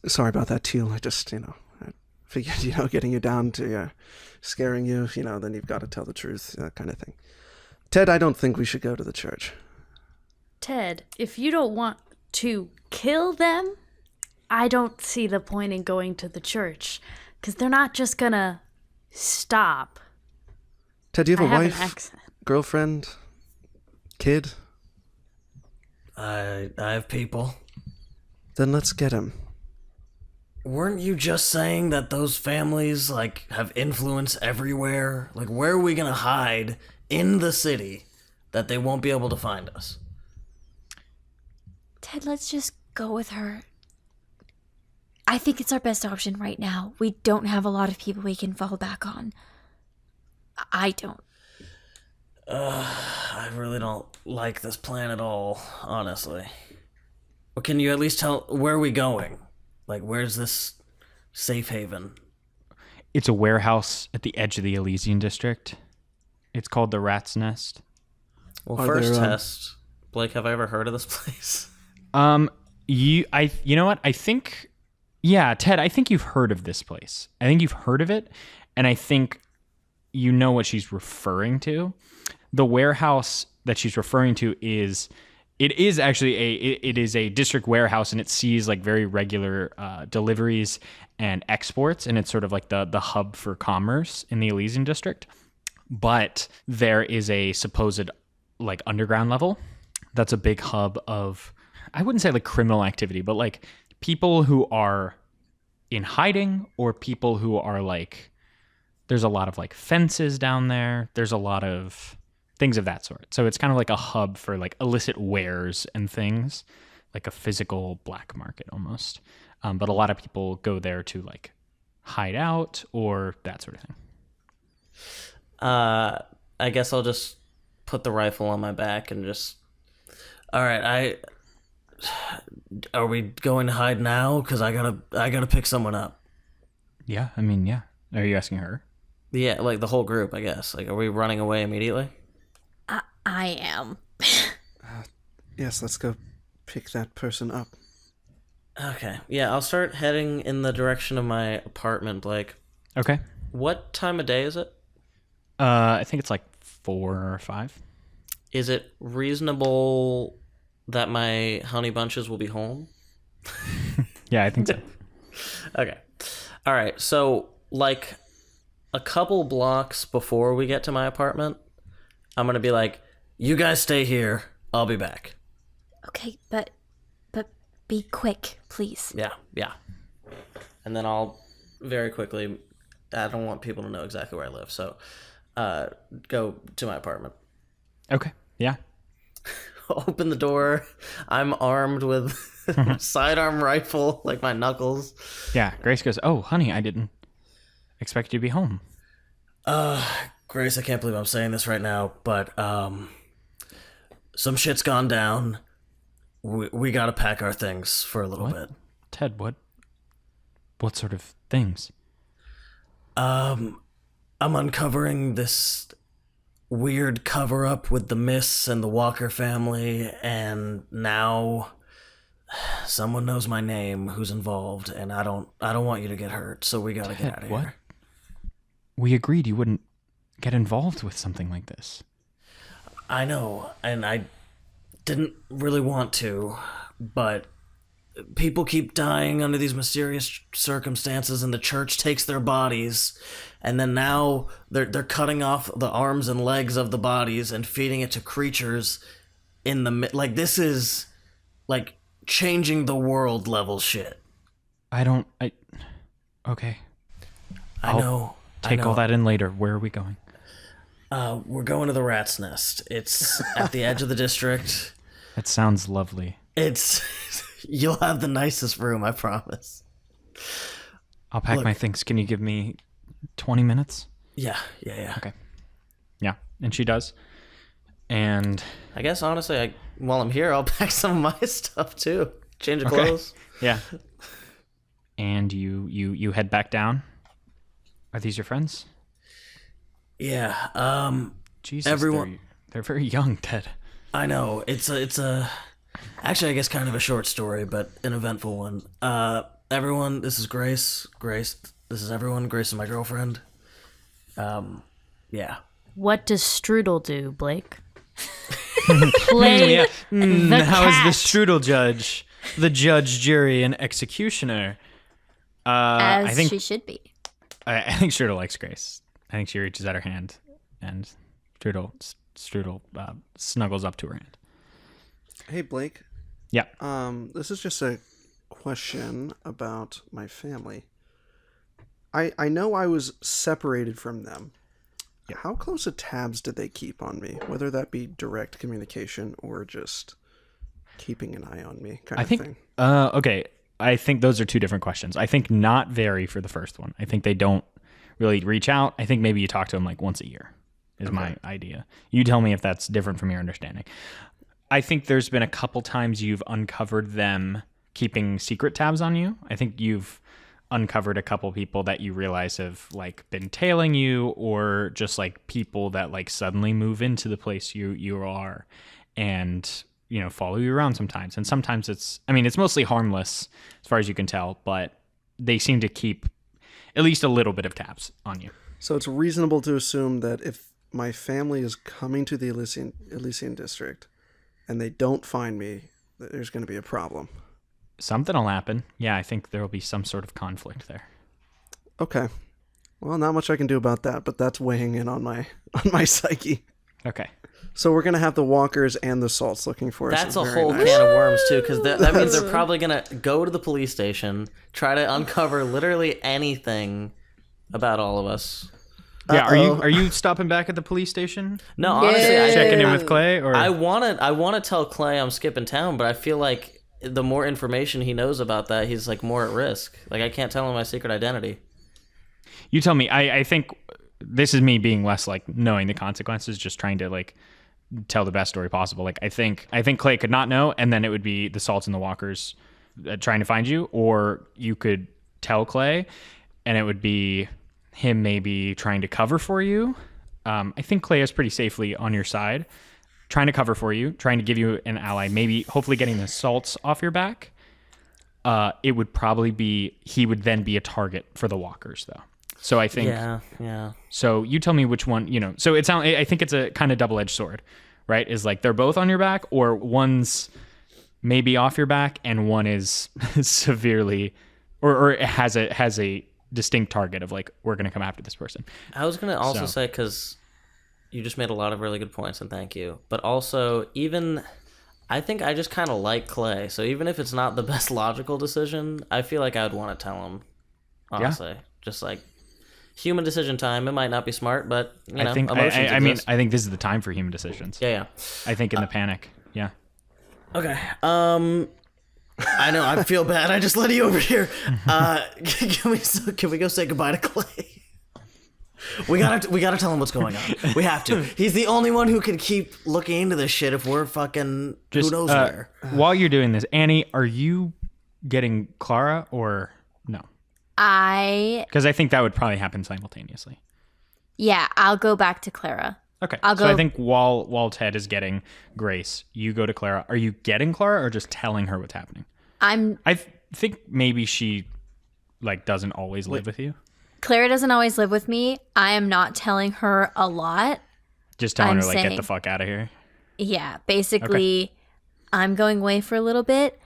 Sorry about that, Teal. I just, I figured, getting you down to scaring you, then you've got to tell the truth, that kind of thing. Ted, I don't think we should go to the church. Ted, if you don't want to kill them, I don't see the point in going to the church, because they're not just gonna stop. Ted, do you have a I have wife, an accent. girlfriend, kid? I have people. Then let's get him. Weren't you just saying that those families, have influence everywhere? Where are we gonna hide in the city that they won't be able to find us? Ted, let's just go with her. I think it's our best option right now. We don't have a lot of people we can fall back on. I don't. I really don't like this plan at all, honestly. But can you at least tell, where are we going? Where's this safe haven? It's a warehouse at the edge of the Elysian district. It's called the Rat's Nest. Well, Are first there, test, Blake, have I ever heard of this place? You know what? I think, yeah, Ted, I think you've heard of this place. I think you've heard of it, and I think you know what she's referring to. The warehouse that she's referring to is actually a district warehouse, and it sees very regular deliveries and exports, and it's sort of like the hub for commerce in the Elysian district. But there is a supposed underground level that's a big hub of, I wouldn't say criminal activity, but people who are in hiding, or people who are there's a lot of fences down there. There's a lot of things of that sort. So it's kind of like a hub for illicit wares and things, like a physical black market almost. But a lot of people go there to hide out or that sort of thing. I guess I'll just put the rifle on my back and just... All right, are we going to hide now? Because I gotta pick someone up. Yeah, I mean, yeah. Are you asking her? Yeah, the whole group, I guess. Are we running away immediately? I am. Yes, let's go pick that person up. Okay, yeah, I'll start heading in the direction of my apartment, Blake. Okay. What time of day is it? I think it's 4 or 5. Is it reasonable that my honey bunches will be home? Yeah, I think so. Okay. All right, so a couple blocks before we get to my apartment, I'm going to be you guys stay here. I'll be back. Okay, but be quick, please. Yeah. And then I'll very quickly, I don't want people to know exactly where I live, so go to my apartment. Okay, yeah. Open the door. I'm armed with sidearm rifle, my knuckles. Yeah, Grace goes, "Oh, honey, I didn't expect you to be home." Grace, I can't believe I'm saying this right now, but some shit's gone down. We gotta pack our things for a little bit. Ted, what sort of things? I'm uncovering this weird cover-up with the Miss and the Walker family, and now someone knows my name who's involved, and I don't want you to get hurt, so we gotta get out of what? here. We agreed you wouldn't get involved with something like this. I know, and I didn't really want to, but people keep dying under these mysterious circumstances, and the church takes their bodies, and then now they're cutting off the arms and legs of the bodies and feeding it to creatures in the this is changing the world level shit. Okay. I know. Take all that in later. Where are we going? We're going to the Rat's Nest. It's at the edge of the district. That sounds lovely. You'll have the nicest room, I promise. I'll pack my things. Can you give me 20 minutes? Yeah. Okay. Yeah, and she does. And I guess, honestly, while I'm here, I'll pack some of my stuff, too. Change of clothes. Yeah. and you head back down. Are these your friends? Yeah. Jesus, Everyone. they're very young, Ted. I know. It's a actually, I guess kind of a short story, but an eventful one. Everyone, this is Grace. Grace, this is everyone. Grace is my girlfriend. Yeah. What does Strudel do, Blake? Play Yeah. the How is cat. the strudel judge, the judge, jury, and executioner? As I think she should be. I think Strudel likes Grace. I think she reaches out her hand, and Strudel snuggles up to her hand. Hey, Blake. Yeah. This is just a question about my family. I know I was separated from them. How close of tabs did they keep on me? Whether that be direct communication or just keeping an eye on me kind I of think, thing. okay, I think those are two different questions. I think not very for the first one. I think they don't really reach out. I think maybe you talk to them like once a year is my idea. You tell me if that's different from your understanding. I think there's been a couple times you've uncovered them keeping secret tabs on you. I think you've uncovered a couple people that you realize have like been tailing you, or just like people that like suddenly move into the place you are and follow you around sometimes. And sometimes it's mostly harmless as far as you can tell, but they seem to keep at least a little bit of tabs on you. So it's reasonable to assume that if my family is coming to the Elysian district and they don't find me, that there's going to be a problem. Something will happen. Yeah, I think there will be some sort of conflict there. Okay. Well, not much I can do about that, but that's weighing in on my psyche. Okay. So we're going to have the walkers and the salts looking for us. That's a Very whole nice. can of worms, too, because that means they're probably going to go to the police station, try to uncover literally anything about all of us. Yeah, are you stopping back at the police station? No, honestly, Checking in with Clay, or I want to tell Clay I'm skipping town, but I feel like the more information he knows about that, he's like more at risk. Like I can't tell him my secret identity. you tell me. I think this is me being less like knowing the consequences, just trying to like tell the best story possible. Like I think Clay could not know, and then it would be the salts and the walkers trying to find you, or you could tell Clay, and it would be him maybe trying to cover for you. I think Clay is pretty safely on your side, trying to cover for you, trying to give you an ally, maybe hopefully getting the salts off your back. It would probably be, he would then be a target for the walkers though. So I think, Yeah. so you tell me which one, so I think it's a kind of double-edged sword, right? Is like they're both on your back, or one's maybe off your back and one is severely, or it has a distinct target of like, we're going to come after this person. I was gonna also So. say, because you just made a lot of really good points, and thank you. But also, I think I just kind of like Clay. So even if it's not the best logical decision, I feel like I would want to tell him. Honestly, just like human decision time. It might not be smart, but I think emotions I mean exist. I think this is the time for human decisions. Yeah. I think in the panic. Yeah. Okay. I know. I feel bad. I just let you over here. Can we go say goodbye to Clay? We gotta tell him what's going on. We have to. He's the only one who can keep looking into this shit if we're fucking who knows where. While you're doing this, Annie, are you getting Clara or no? Because I think that would probably happen simultaneously. I'll go back to Clara. Okay. I'll So I go- think while Ted is getting Grace, you go to Clara. Are you getting Clara or just telling her what's happening? I think maybe she like doesn't always live with you. Clara doesn't always live with me. I am not telling her a lot. Just telling I'm her like get saying- the fuck out of here. Yeah, basically, I'm going away for a little bit.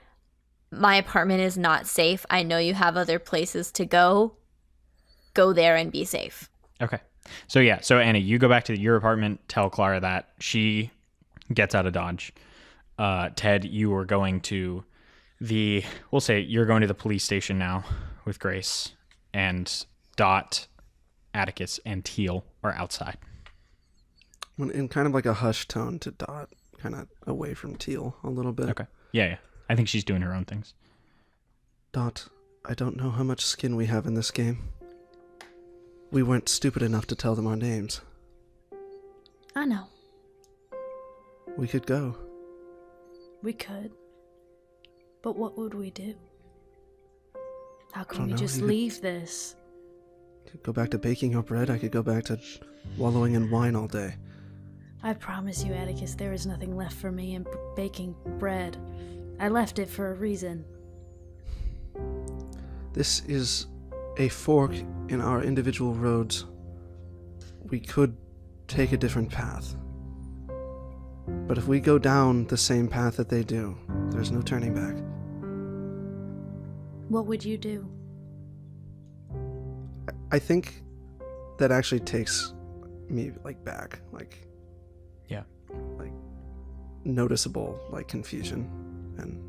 My apartment is not safe. I know you have other places to go. Go there and be safe. Okay. So yeah, so Annie, you go back to your apartment, tell Clara that. She gets out of Dodge. Ted, you are going to we'll say you're going to the police station now with Grace, and Dot, Atticus, and Teal are outside. In kind of like a hushed tone to Dot, kind of away from Teal a little bit. Okay. Yeah. I think she's doing her own things. Dot, I don't know how much skin we have in this game. We weren't stupid enough to tell them our names. I know. We could go. We could. But what would we do? How I can don't we know. just You could- leave this? Could go back to baking your bread. I could go back to wallowing in wine all day. I promise you, Atticus, there is nothing left for me in baking bread. I left it for a reason. This is a fork in our individual roads. We could take a different path. But if we go down the same path that they do, there's no turning back. What would you do? I think that actually takes me back, Yeah. Noticeable confusion and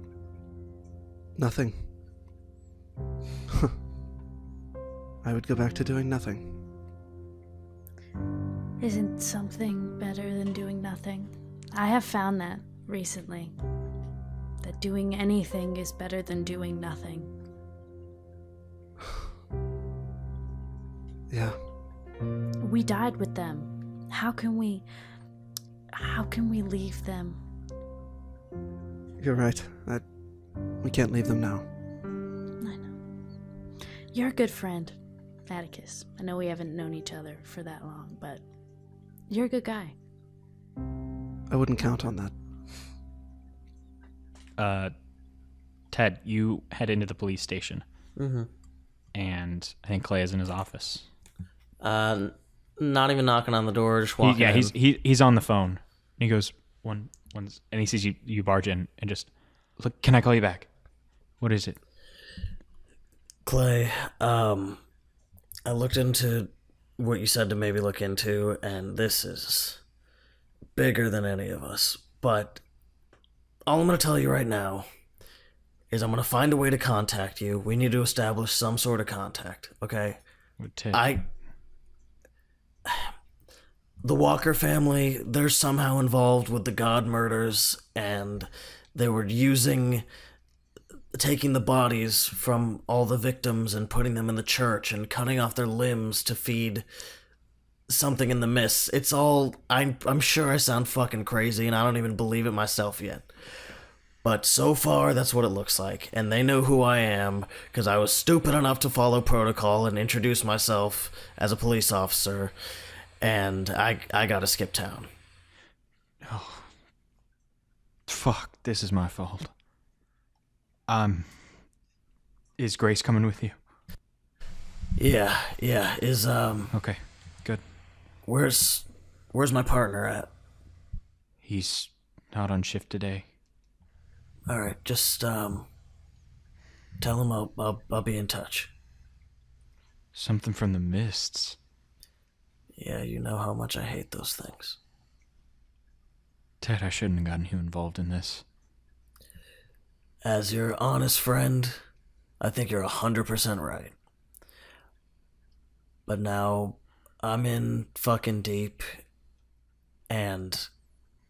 nothing. I would go back to doing nothing. Isn't something better than doing nothing? I have found that recently. That doing anything is better than doing nothing. Yeah. We died with them. How can we leave them? You're right. We can't leave them now. I know. You're a good friend, Atticus. I know we haven't known each other for that long, but you're a good guy. I wouldn't count on that. Ted, you head into the police station. Mm-hmm. And I think Clay is in his office. Not even knocking on the door, just walking in. He's on the phone. And he goes, and he sees you barge in and just, look, can I call you back? What is it? Clay, I looked into what you said to maybe look into, and this is bigger than any of us. But all I'm going to tell you right now is I'm going to find a way to contact you. We need to establish some sort of contact, okay? With Ted. The Walker family, they're somehow involved with the God murders, and they were taking the bodies from all the victims and putting them in the church and cutting off their limbs to feed something in the mist. It's all, I'm sure I sound fucking crazy, and I don't even believe it myself yet. But so far, that's what it looks like. And they know who I am, because I was stupid enough to follow protocol and introduce myself as a police officer. And I gotta skip town. Oh. Fuck, this is my fault. Is Grace coming with you? Yeah, is, Okay, good. where's my partner at? He's not on shift today. Alright, just, tell him I'll be in touch. Something from the mists. Yeah, you know how much I hate those things. Ted, I shouldn't have gotten you involved in this. As your honest friend, I think you're 100% right. But now, I'm in fucking deep, and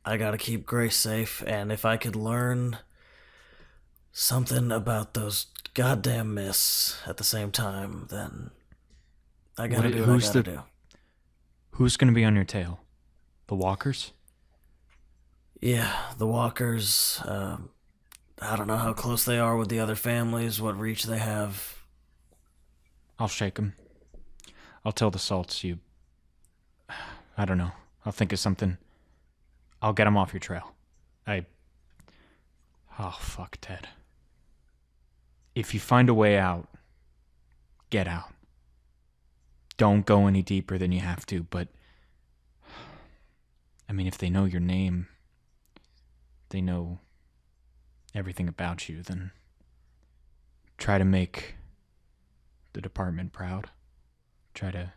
I gotta keep Grace safe, and if I could learn something about those goddamn mists at the same time, then I gotta do what I gotta do. Who's gonna be on your tail? The Walkers? Yeah, the Walkers, I don't know how close they are with the other families, what reach they have. I'll shake them. I'll tell the Salts you... I don't know. I'll think of something. I'll get them off your trail. Oh, fuck, Ted. If you find a way out, get out. Don't go any deeper than you have to, but... I mean, if they know your name, they know everything about you, then try to make the department proud. Try to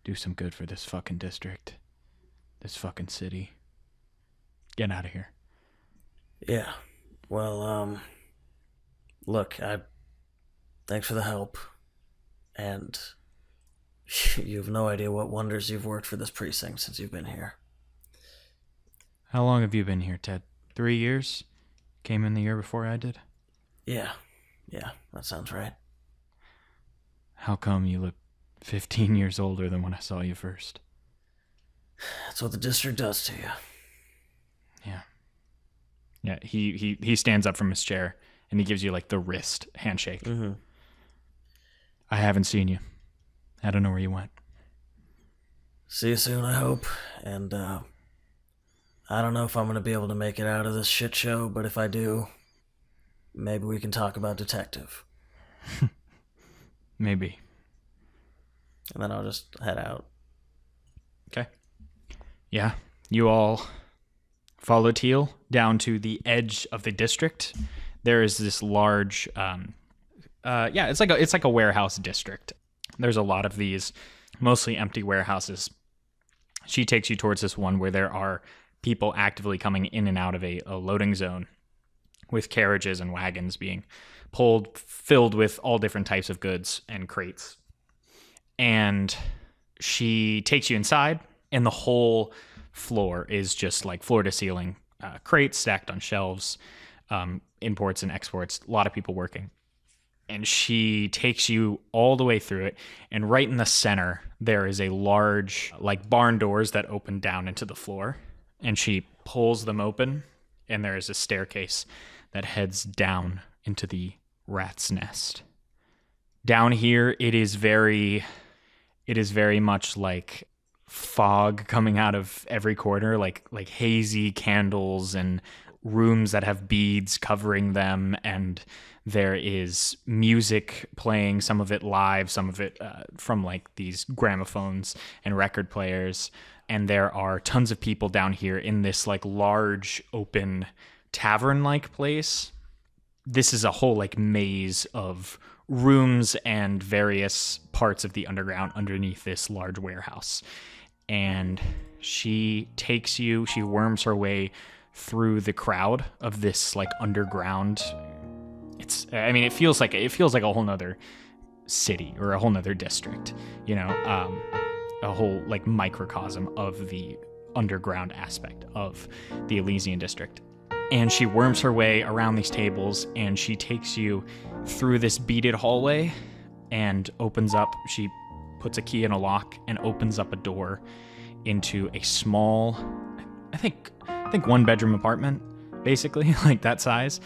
do some good for this fucking district, this fucking city. Get out of here. Yeah, well, look, thanks for the help, and you have no idea what wonders you've worked for this precinct since you've been here. How long have you been here, Ted? 3 years? Came in the year before I did? Yeah, that sounds right. How come you look 15 years older than when I saw you first? That's what the district does to you. Yeah, he stands up from his chair and he gives you the wrist handshake. Mm-hmm. I haven't seen you. I don't know where you went. See you soon, I hope. And, I don't know if I'm gonna be able to make it out of this shit show, but if I do, maybe we can talk about Detective. Maybe. And then I'll just head out. Okay. Yeah, you all follow Teal down to the edge of the district. There is this large, it's like a warehouse district. There's a lot of these, mostly empty warehouses. She takes you towards this one where there are people actively coming in and out of a loading zone with carriages and wagons being pulled, filled with all different types of goods and crates. And she takes you inside, and the whole floor is just like floor to ceiling crates stacked on shelves, imports and exports, a lot of people working. And she takes you all the way through it, and right in the center there is a large like barn doors that open down into the floor, and she pulls them open, and there is a staircase that heads down into the rat's nest. Down here it is very much like fog coming out of every corner, like hazy candles and rooms that have beads covering them, and there is music playing, some of it live, some of it from like these gramophones and record players. And there are tons of people down here in this like large open tavern-like place. This is a whole like maze of rooms and various parts of the underground underneath this large warehouse. And she worms her way through the crowd of this like underground. It feels like a whole nother city or a whole nother district, a whole like microcosm of the underground aspect of the Elysian district. And she worms her way around these tables, and she takes you through this beaded hallway and she puts a key in a lock and opens up a door into a small, I think 1-bedroom apartment, basically, like that size.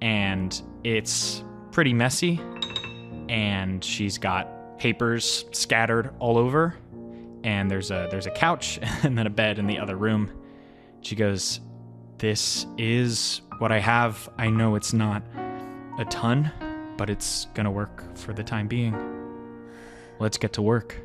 And it's pretty messy, and she's got papers scattered all over, and there's a couch and then a bed in the other room. She goes, "This is what I have. I know it's not a ton, but it's gonna work for the time being. Let's get to work."